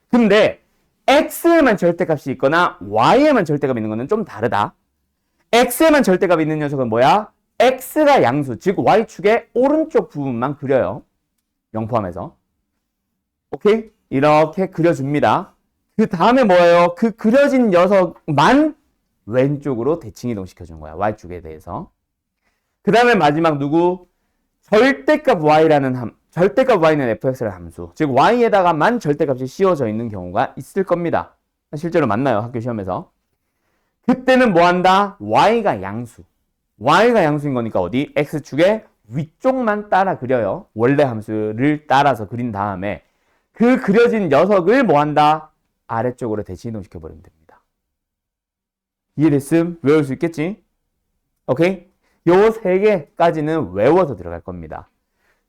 근데 x에만 절대값이 있거나 y에만 절대값이 있는 거는 좀 다르다. x에만 절대값이 있는 녀석은 뭐야? x가 양수, 즉 y축의 오른쪽 부분만 그려요. 0 포함해서. 오케이? 이렇게 그려줍니다. 그 다음에 뭐예요? 그 그려진 녀석만 왼쪽으로 대칭 이동시켜준 거야. y축에 대해서. 그 다음에 마지막 누구? 절대값 y라는 절대값 y는 fx라는 함수. 즉 y에다가만 절대값이 씌워져 있는 경우가 있을 겁니다. 실제로 만나요. 학교 시험에서. 그때는 뭐 한다? y가 양수. y가 양수인 거니까 어디? x축의 위쪽만 따라 그려요. 원래 함수를 따라서 그린 다음에 그 그려진 녀석을 뭐 한다? 아래쪽으로 대칭 이동시켜 버리면 됩니다. 이해됐음? 외울 수 있겠지? 오케이? 요 세 개까지는 외워서 들어갈 겁니다.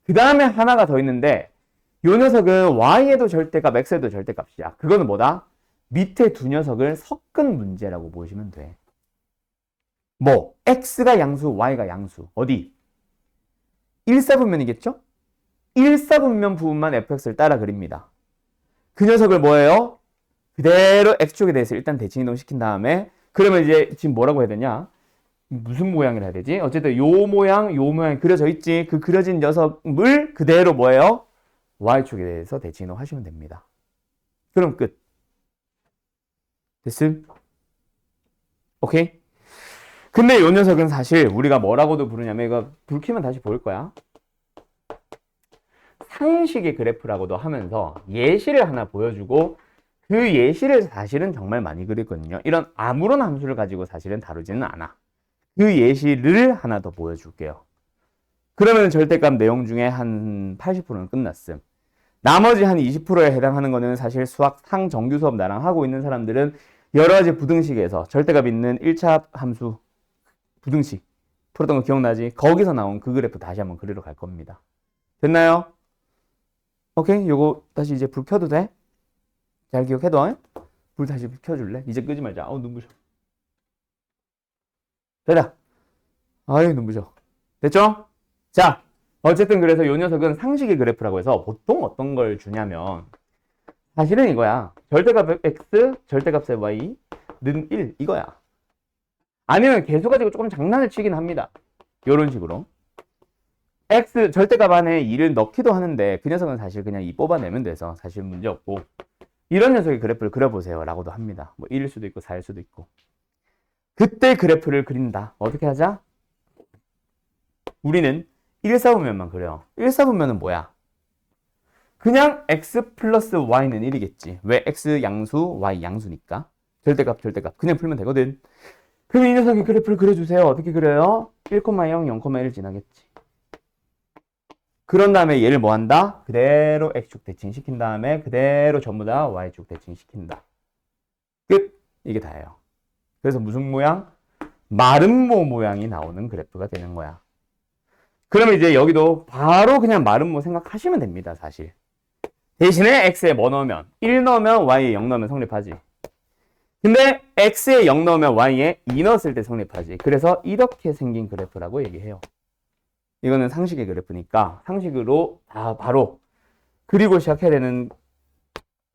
그 다음에 하나가 더 있는데 요 녀석은 y에도 절대값, x에도 절대값이야. 그거는 뭐다? 밑에 두 녀석을 섞은 문제라고 보시면 돼. 뭐 x가 양수, y가 양수. 어디? 1사분면이겠죠? 1사분면 부분만 fx를 따라 그립니다. 그 녀석을 뭐예요? 그대로 x축에 대해서 일단 대칭 이동시킨 다음에 그러면 이제 지금 뭐라고 해야 되냐? 무슨 모양을 해야 되지? 어쨌든 요 모양이 그려져 있지. 그 그려진 녀석을 그대로 뭐예요? y축에 대해서 대칭 이동하시면 됩니다. 그럼 끝. 됐음? 오케이? 근데 요 녀석은 사실 우리가 뭐라고도 부르냐면 이거 불 켜면 다시 보일 거야. 상식의 그래프라고도 하면서 예시를 하나 보여주고 그 예시를 사실은 정말 많이 그리거든요. 이런 아무런 함수를 가지고 사실은 다루지는 않아. 그 예시를 하나 더 보여줄게요. 그러면 절대값 내용 중에 한 80%는 끝났음. 나머지 한 20%에 해당하는 거는 사실 수학 상정규 수업 나랑 하고 있는 사람들은 여러 가지 부등식에서 절대값 있는 1차 함수 부등식 풀었던 거 기억나지? 거기서 나온 그 그래프 다시 한번 그리러 갈 겁니다. 됐나요? 오케이? 요거 다시 이제 불 켜도 돼? 잘 기억해둬. 불 다시 켜줄래? 이제 끄지 말자. 눈부셔. 됐다. 아유, 눈부셔. 됐죠? 자, 어쨌든 그래서 요 녀석은 상식의 그래프라고 해서 보통 어떤 걸 주냐면 사실은 이거야. 절대값 x, 절대값 y는 1 이거야. 아니면 개수 가지고 조금 장난을 치긴 합니다. 요런 식으로. x 절대값 안에 2를 넣기도 하는데 그 녀석은 사실 그냥 2 뽑아내면 돼서 사실 문제 없고 이런 녀석의 그래프를 그려보세요 라고도 합니다. 뭐 1일 수도 있고 4일 수도 있고. 그때 그래프를 그린다. 어떻게 하자? 우리는 1사분면만 그려. 1사분면은 뭐야? 그냥 x 플러스 y는 1이겠지. 왜? x 양수, y 양수니까. 절대값. 그냥 풀면 되거든. 그럼 이 녀석의 그래프를 그려주세요. 어떻게 그려요? 1,0, 0,1 지나겠지. 그런 다음에 얘를 뭐 한다? 그대로 x축 대칭시킨 다음에 그대로 전부 다 y축 대칭시킨다. 끝! 이게 다예요. 그래서 무슨 모양? 마름모 모양이 나오는 그래프가 되는 거야. 그러면 이제 여기도 바로 그냥 마름모 생각하시면 됩니다, 사실. 대신에 x에 뭐 넣으면? 1 넣으면 y에 0 넣으면 성립하지. 근데 x에 0 넣으면 y에 2 넣었을 때 성립하지. 그래서 이렇게 생긴 그래프라고 얘기해요. 이거는 상식의 그래프니까 상식으로 다 바로 그리고 시작해야 되는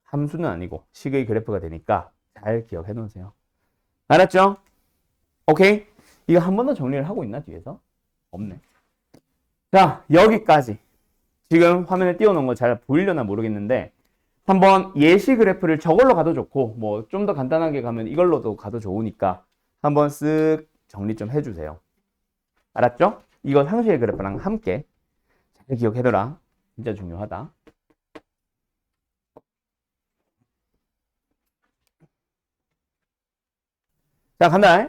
함수는 아니고 식의 그래프가 되니까 잘 기억해 놓으세요. 알았죠? 오케이? 이거 한 번 더 정리를 하고 있나 뒤에서? 없네. 자, 여기까지. 지금 화면에 띄워놓은 거 잘 보이려나 모르겠는데 한번 예시 그래프를 저걸로 가도 좋고 뭐 좀 더 간단하게 가면 이걸로도 가도 좋으니까 한번 쓱 정리 좀 해주세요. 알았죠? 이거 상식의 그래프랑 함께 잘 기억해둬라. 진짜 중요하다. 자, 간다.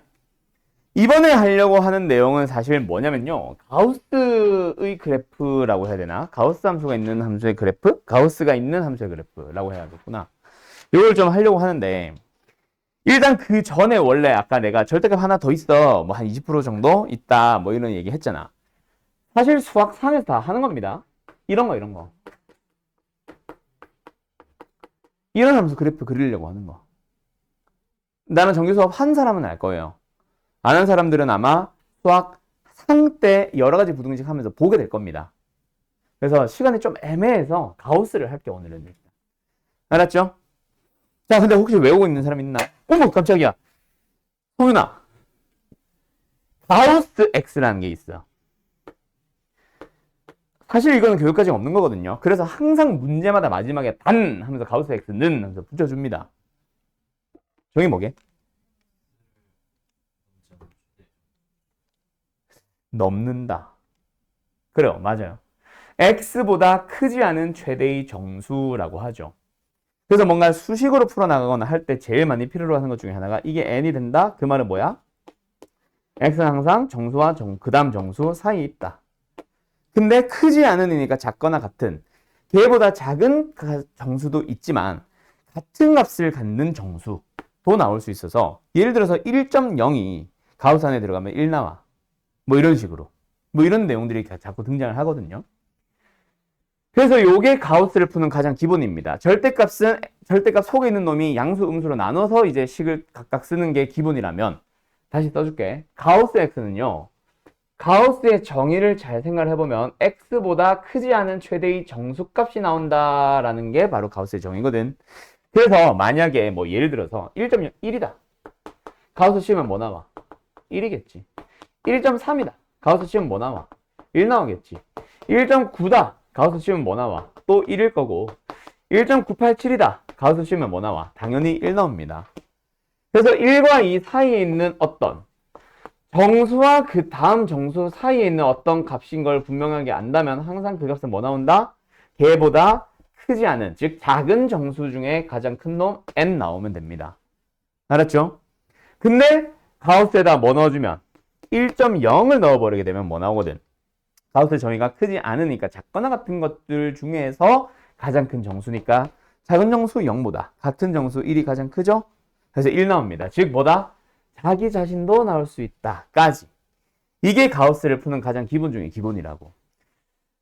이번에 하려고 하는 내용은 사실 뭐냐면요. 가우스의 그래프라고 해야 되나? 가우스 함수가 있는 함수의 그래프? 가우스가 있는 함수의 그래프라고 해야겠구나. 이걸 좀 하려고 하는데 일단 그 전에 원래 아까 내가 절대값 하나 더 있어. 뭐 한 20% 정도 있다. 뭐 이런 얘기 했잖아. 사실 수학상에서 다 하는 겁니다. 이런 거. 이런 함수 그래프 그리려고 하는 거. 나는 정규 수업 한 사람은 알 거예요. 아는 사람들은 아마 수학 상 때 여러 가지 부등식 하면서 보게 될 겁니다. 그래서 시간이 좀 애매해서 가우스를 할게 오늘은. 알았죠? 자, 근데 혹시 외우고 있는 사람 있나? 어머, 깜짝이야. 소윤아, 가우스 X라는 게 있어. 사실 이거는 교육과정이 없는 거거든요. 그래서 항상 문제마다 마지막에 단 하면서 가우스 X는 하면서 붙여줍니다. 종이 뭐게? 넘는다. 그래요, 맞아요. X보다 크지 않은 최대의 정수라고 하죠. 그래서 뭔가 수식으로 풀어나가거나 할 때 제일 많이 필요로 하는 것 중에 하나가 이게 n이 된다? 그 말은 뭐야? x는 항상 정수와 그 다음 정수 사이에 있다. 근데 크지 않으니까 작거나 같은 걔보다 작은 정수도 있지만 같은 값을 갖는 정수도 나올 수 있어서 예를 들어서 1.0이 가우스 안에 들어가면 1 나와. 뭐 이런 식으로. 뭐 이런 내용들이 자꾸 등장을 하거든요. 그래서 요게 가우스를 푸는 가장 기본입니다. 절대값은 절대값 속에 있는 놈이 양수, 음수로 나눠서 이제 식을 각각 쓰는 게 기본이라면 다시 써줄게. 가우스 x는요. 가우스의 정의를 잘 생각을 해보면 x보다 크지 않은 최대의 정수값이 나온다라는 게 바로 가우스의 정의거든. 그래서 만약에 뭐 예를 들어서 1.0, 1이다. 가우스 씌우면 뭐 나와? 1이겠지. 1.3이다. 가우스 씌우면 뭐 나와? 1 나오겠지. 1.9다. 가우스 씌우면 뭐 나와? 또 1일 거고. 1.987이다. 가우스 씌우면 뭐 나와? 당연히 1 나옵니다. 그래서 1과 2 사이에 있는 어떤 정수와 그 다음 정수 사이에 있는 어떤 값인 걸 분명하게 안다면 항상 그 값은 뭐 나온다? 걔보다 크지 않은, 즉 작은 정수 중에 가장 큰 놈 n 나오면 됩니다. 알았죠? 근데 가우스에다 뭐 넣어주면 1.0을 넣어버리게 되면 뭐 나오거든? 가우스 정의가 크지 않으니까 작거나 같은 것들 중에서 가장 큰 정수니까 작은 정수 0보다 같은 정수 1이 가장 크죠? 그래서 1 나옵니다. 즉 뭐다? 자기 자신도 나올 수 있다 까지. 이게 가우스를 푸는 가장 기본 중에 기본이라고.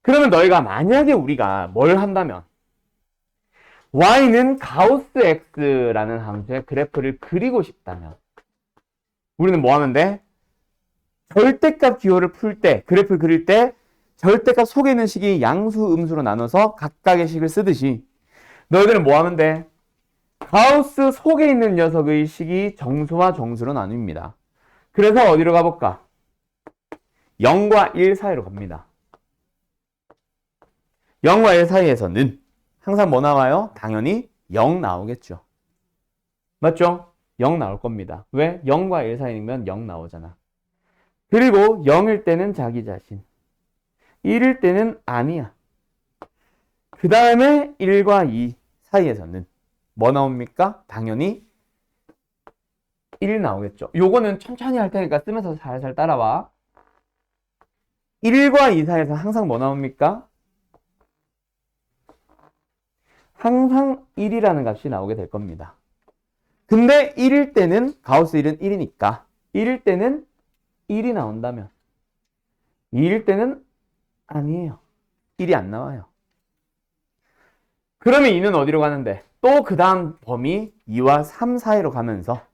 그러면 너희가 만약에 우리가 뭘 한다면 y는 가우스 x라는 함수의 그래프를 그리고 싶다면 우리는 뭐 하면 돼? 절대값 기호를 풀 때, 그래프를 그릴 때 절대값 속에 있는 식이 양수, 음수로 나눠서 각각의 식을 쓰듯이 너희들은 뭐 하면 돼? 가우스 속에 있는 녀석의 식이 정수와 정수로 나뉩니다. 그래서 어디로 가볼까? 0과 1 사이로 갑니다. 0과 1 사이에서는 항상 뭐 나와요? 당연히 0 나오겠죠. 맞죠? 0 나올 겁니다. 왜? 0과 1 사이면 0 나오잖아. 그리고 0일 때는 자기 자신, 1일 때는 아니야. 그 다음에 1과 2 사이에서는 뭐 나옵니까? 당연히 1 나오겠죠. 요거는 천천히 할 테니까 쓰면서 살살 따라와. 1과 2 사이에서 항상 뭐 나옵니까? 항상 1이라는 값이 나오게 될 겁니다. 근데 1일 때는 가우스 1은 1이니까 1일 때는 1이 나온다면 2일 때는 아니에요. 1이 안 나와요. 그러면 2는 어디로 가는데? 또 그 다음 범위 2와 3 사이로 가면서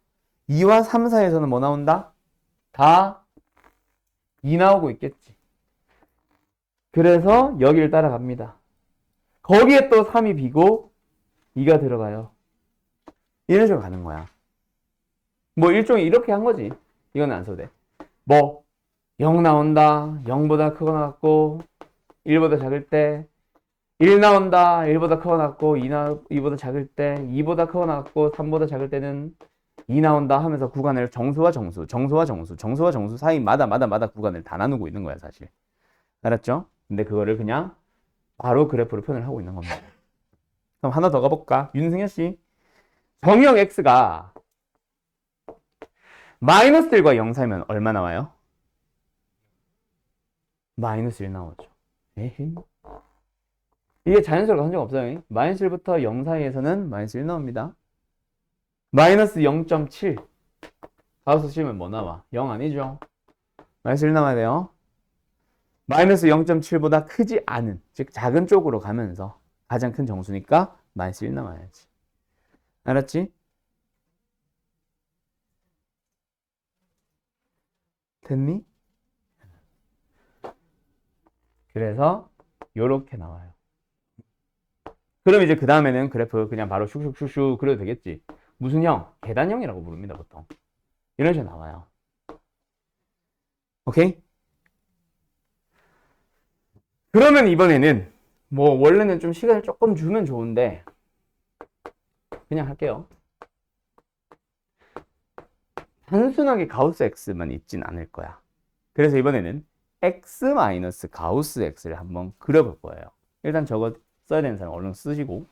2와 3 사이에서는 뭐 나온다? 다 2 나오고 있겠지. 그래서 여기를 따라갑니다. 거기에 또 3이 비고 2가 들어가요. 이런 식으로 가는 거야. 뭐 일종의 이렇게 한 거지. 이건 안 써도 돼. 뭐 0 나온다. 0보다 크거나 같고 1보다 작을 때 1 나온다. 1보다 크거나 같고 2보다 작을 때 2보다 크거나 같고 3보다 작을 때는 2 나온다 하면서 구간을 정수와 정수, 정수와 정수, 정수와 정수 사이마다 구간을 다 나누고 있는 거야 사실. 알았죠? 근데 그거를 그냥 바로 그래프로 표현을 하고 있는 겁니다. 그럼 하나 더 가볼까? 윤승현 씨. 정의형 x가 마이너스 1과 0 사이면 얼마 나와요? 마이너스 1 나오죠. 에헤이. 이게 자연스럽게 한 적 없어요. 마이너스 1부터 0 사이에서는 마이너스 1 나옵니다. 마이너스 0.7. 가우스 씌우면 뭐 나와? 0 아니죠? 마이너스 1 나와야 돼요. 마이너스 0.7보다 크지 않은, 즉 작은 쪽으로 가면서 가장 큰 정수니까 마이너스 1 나와야지. 알았지? 됐니? 그래서 요렇게 나와요. 그럼 이제 그 다음에는 그래프 그냥 바로 슉슉슉슉 그려도 되겠지. 무슨 형? 계단형이라고 부릅니다, 보통. 이런 식으로 나와요. 오케이? 그러면 이번에는 뭐 원래는 좀 시간을 조금 주면 좋은데 그냥 할게요. 단순하게 가우스 x만 있진 않을 거야. 그래서 이번에는 x 마이너스 가우스 x를 한번 그려볼 거예요. 일단 저거 써야 되는 사람 얼른 쓰시고.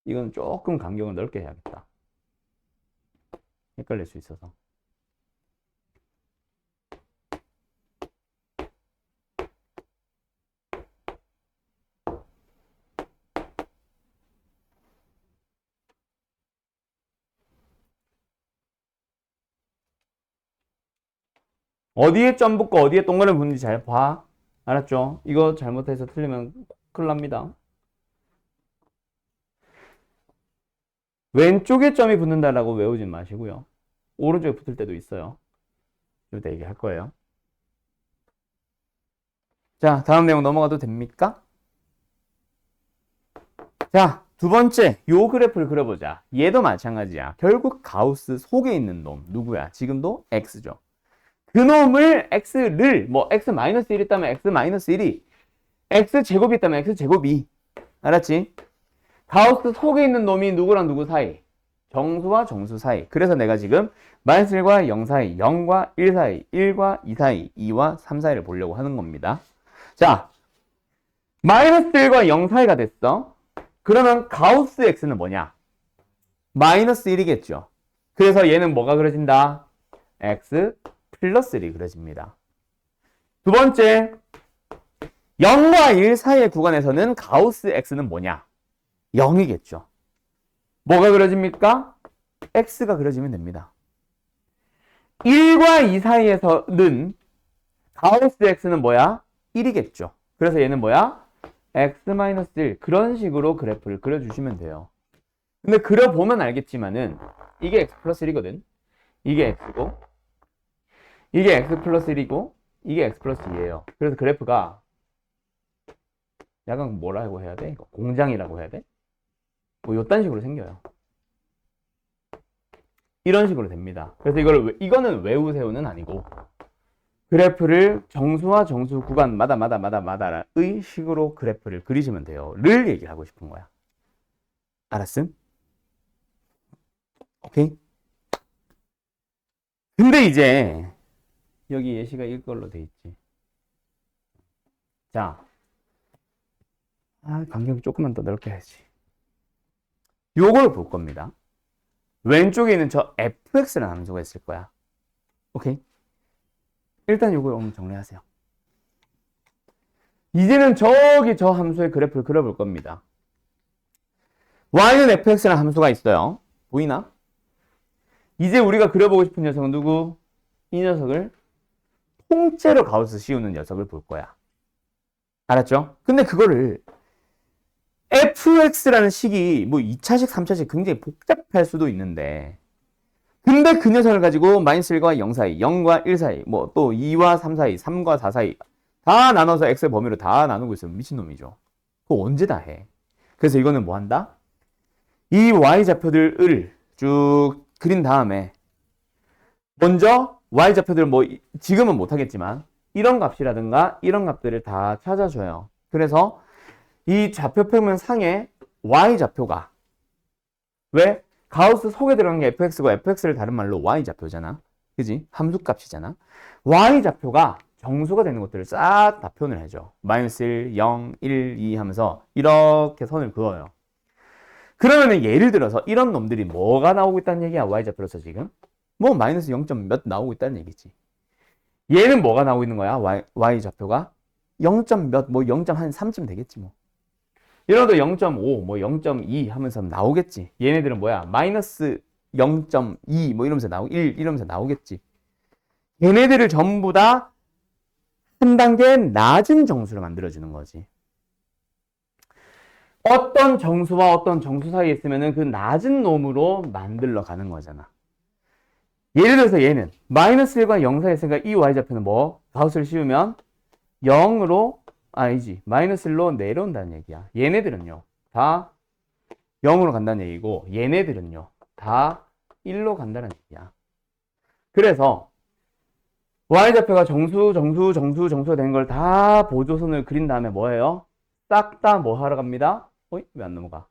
이건 조금 간격을 넓게 해야겠다. 헷갈릴 수 있어서. 어디에 점 붙고 어디에 동그라미 붙는지 잘 봐. 알았죠? 이거 잘못해서 틀리면 큰일 납니다. 왼쪽에 점이 붙는다라고 외우진 마시고요. 오른쪽에 붙을 때도 있어요. 좀 이따 얘기할 거예요. 자, 다음 내용 넘어가도 됩니까? 자, 두 번째, 요 그래프를 그려보자. 얘도 마찬가지야. 결국 가우스 속에 있는 놈, 누구야? 지금도 x죠. 그 놈을 x를, 뭐 x-1 있다면 x-1이, x제곱이 있다면 x제곱이. 알았지? 가우스 속에 있는 놈이 누구랑 누구 사이? 정수와 정수 사이. 그래서 내가 지금 마이너스 1과 0 사이, 0과 1 사이, 1과 2 사이, 2와 3 사이를 보려고 하는 겁니다. 자, 마이너스 1과 0 사이가 됐어. 그러면 가우스 x는 뭐냐? 마이너스 1이겠죠. 그래서 얘는 뭐가 그려진다? x 플러스 1이 그려집니다. 두 번째, 0과 1 사이의 구간에서는 가우스 x는 뭐냐? 0이겠죠. 뭐가 그려집니까? x가 그려지면 됩니다. 1과 2 사이에서는 가우스 x는 뭐야? 1이겠죠. 그래서 얘는 뭐야? x-1 그런 식으로 그래프를 그려주시면 돼요. 근데 그려보면 알겠지만은 이게 x 플러스 1이거든. 이게 x고 이게 x 플러스 1이고 이게 x 플러스 2예요. 그래서 그래프가 약간 뭐라고 해야 돼? 공장이라고 해야 돼? 뭐 요딴 식으로 생겨요. 이런 식으로 됩니다. 그래서 이거는 외우세요는 아니고 그래프를 정수와 정수 구간마다의 식으로 그래프를 그리시면 돼요. 를 얘기하고 싶은 거야. 알았음? 오케이? 근데 이제 여기 예시가 이걸로 돼 있지. 자, 간격 조금만 더 넓게 해야지. 요걸 볼 겁니다. 왼쪽에 있는 저 fx라는 함수가 있을 거야. 오케이? 일단 요걸 오늘 정리하세요. 이제는 저기 저 함수의 그래프를 그려볼 겁니다. y는 fx라는 함수가 있어요. 보이나? 이제 우리가 그려보고 싶은 녀석은 누구? 이 녀석을 통째로 가우스 씌우는 녀석을 볼 거야. 알았죠? 근데 그거를 fx라는 식이 뭐 2차식, 3차식 굉장히 복잡할 수도 있는데 근데 그 녀석을 가지고 마이너스 1과 0 사이, 0과 1 사이, 뭐 또 2와 3 사이, 3과 4 사이 다 나눠서 x의 범위로 다 나누고 있으면 미친놈이죠. 그거 언제 다 해? 그래서 이거는 뭐 한다? 이 y좌표들을 쭉 그린 다음에 먼저 y좌표들 뭐 지금은 못하겠지만 이런 값이라든가 이런 값들을 다 찾아줘요. 그래서 이 좌표평면 상에 y좌표가 왜? 가우스 속에 들어간 게 fx고 fx를 다른 말로 y좌표잖아. 그지? 함수값이잖아. y좌표가 정수가 되는 것들을 싹 다 표현을 해줘. 마이너스 1, 0, 1, 2 하면서 이렇게 선을 그어요. 그러면은 예를 들어서 이런 놈들이 뭐가 나오고 있다는 얘기야? y좌표로서 지금? 뭐 마이너스 0. 몇 나오고 있다는 얘기지. 얘는 뭐가 나오고 있는 거야? y좌표가? 0. 몇, 뭐 0. 한 3쯤 되겠지 뭐. 이런도 0.5, 뭐 0.2 하면서 나오겠지. 얘네들은 뭐야? 마이너스 0.2 뭐 이러면서 1 이러면서 나오겠지. 얘네들을 전부 다 한 단계 낮은 정수로 만들어주는 거지. 어떤 정수와 어떤 정수 사이에 있으면은 그 낮은 놈으로 만들러 가는 거잖아. 예를 들어서 얘는 마이너스 1과 0 사이에 있으니까 이 y좌표는 뭐? 가우스를 씌우면 0으로 아니지 마이너스 1로 내려온다는 얘기야. 얘네들은요 다 0으로 간다는 얘기고 얘네들은요 다 1로 간다는 얘기야. 그래서 y좌표가 정수가 된 걸 다 보조선을 그린 다음에 뭐예요? 싹 다 뭐 하러 갑니다? 어이? 왜 안 넘어가?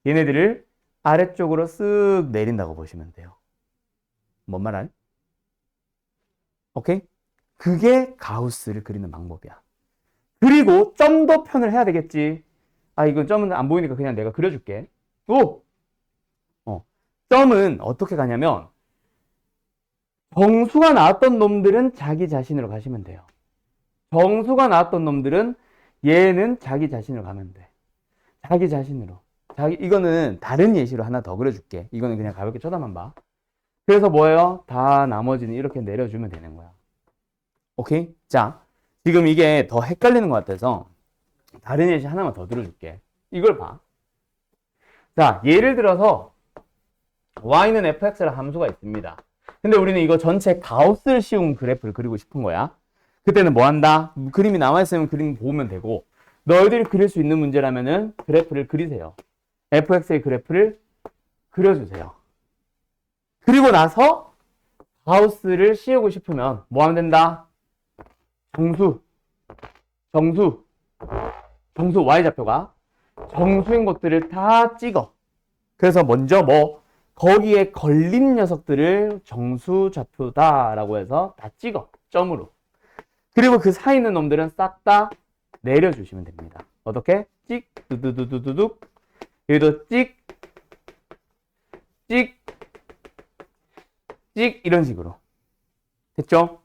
얘네들을 아래쪽으로 쓱 내린다고 보시면 돼요. 뭔 말할? 오케이? 그게 가우스를 그리는 방법이야. 그리고 점도 표현을 해야 되겠지. 아, 이건 점은 안 보이니까 그냥 내가 그려줄게. 오! 점은 어떻게 가냐면 정수가 나왔던 놈들은 자기 자신으로 가시면 돼요. 정수가 나왔던 놈들은 얘는 자기 자신으로 가면 돼. 자기 자신으로. 이거는 다른 예시로 하나 더 그려줄게. 이거는 그냥 가볍게 쳐다만 봐. 그래서 뭐예요? 다 나머지는 이렇게 내려주면 되는 거야. 오케이? 자, 지금 이게 더 헷갈리는 것 같아서 다른 예시 하나만 더 들어줄게. 이걸 봐. 자, 예를 들어서 y는 fx라는 함수가 있습니다. 근데 우리는 이거 전체 가우스를 씌운 그래프를 그리고 싶은 거야. 그때는 뭐 한다? 그림이 나와있으면 그림 보면 되고 너희들이 그릴 수 있는 문제라면은 그래프를 그리세요. fx의 그래프를 그려주세요. 그리고 나서 가우스를 씌우고 싶으면 뭐 하면 된다? 정수 y좌표가 정수인 것들을 다 찍어. 그래서 먼저 뭐 거기에 걸린 녀석들을 정수 좌표다라고 해서 다 찍어. 점으로. 그리고 그 사이 있는 놈들은 싹 다 내려주시면 됩니다. 어떻게? 찍, 두두두두두둑. 여기도 찍, 찍, 찍 이런 식으로. 됐죠?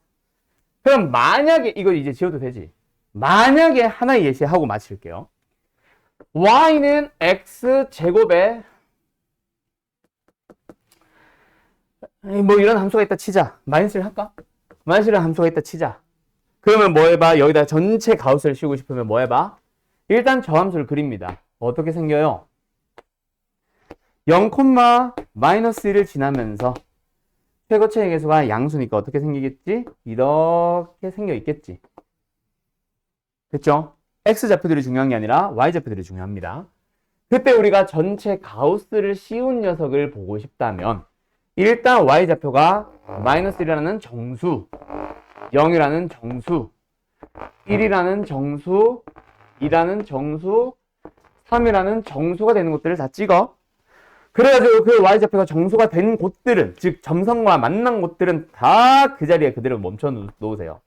그럼 만약에 이거 이제 지워도 되지? 만약에 하나 예시하고 마칠게요. y는 x제곱에 뭐 이런 함수가 있다 치자. 마이너스를 할까? 마이너스라는 함수가 있다 치자. 그러면 뭐 해봐? 여기다 전체 가우스를 씌우고 싶으면 뭐 해봐? 일단 저 함수를 그립니다. 어떻게 생겨요? 0, -1을 지나면서 최고체의 개수가 양수니까 어떻게 생기겠지? 이렇게 생겨 있겠지. 됐죠? x좌표들이 중요한 게 아니라 y좌표들이 중요합니다. 그때 우리가 전체 가우스를 씌운 녀석을 보고 싶다면 일단 y좌표가 -1이라는 정수, 0이라는 정수, 1이라는 정수, 2라는 정수, 3이라는 정수가 되는 것들을 다 찍어. 그래가지고 그 y좌표가 정수가 된 곳들은, 즉 점선과 만난 곳들은 다 그 자리에 그대로 멈춰 놓으세요.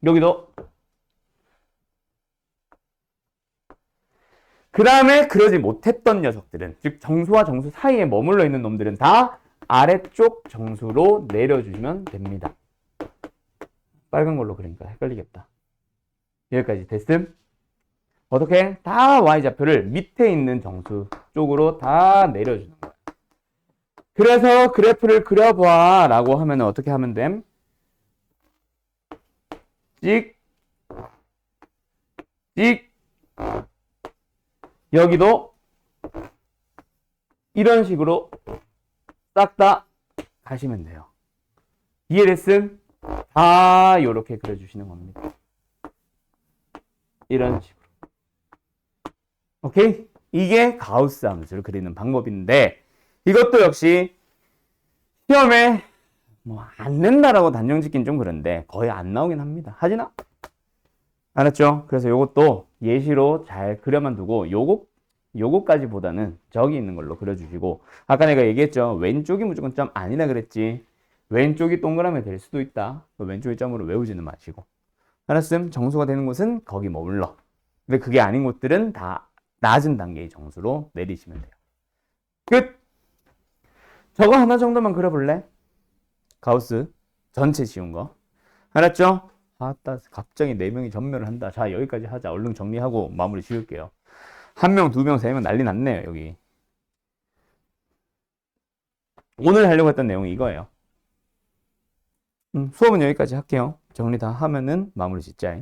여기도. 그 다음에 그러지 못했던 녀석들은, 즉 정수와 정수 사이에 머물러 있는 놈들은 다 아래쪽 정수로 내려주시면 됩니다. 빨간 걸로 그러니까 헷갈리겠다. 여기까지 됐음? 어떻게? 다 y좌표를 밑에 있는 정수 쪽으로 다 내려주는 거야. 그래서 그래프를 그려봐 라고 하면 어떻게 하면 됨? 찍, 찍, 여기도 이런 식으로 싹 다 가시면 돼요. 이해됐음? 다 이렇게 그려주시는 겁니다. 이런 식으로. 오케이? 이게 가우스 함수를 그리는 방법인데 이것도 역시 시험에 뭐 안 낸다라고 단정 짓긴 좀 그런데 거의 안 나오긴 합니다. 하지나? 알았죠? 그래서 요것도 예시로 잘 그려만 두고 요거까지보다는 저기 있는 걸로 그려주시고 아까 내가 얘기했죠. 왼쪽이 무조건 점 아니라 그랬지. 왼쪽이 동그라미 될 수도 있다. 왼쪽이 점으로 외우지는 마시고. 알았음? 정수가 되는 곳은 거기 머물러. 근데 그게 아닌 곳들은 다 낮은 단계의 정수로 내리시면 돼요. 끝! 저거 하나 정도만 그려볼래? 가우스 전체 지운 거. 알았죠? 아따, 갑자기 4명이 전멸을 한다. 자, 여기까지 하자. 얼른 정리하고 마무리 지을게요. 1명, 2명, 3명 난리 났네요, 여기. 오늘 하려고 했던 내용이 이거예요. 수업은 여기까지 할게요. 정리 다 하면은 마무리 짓자.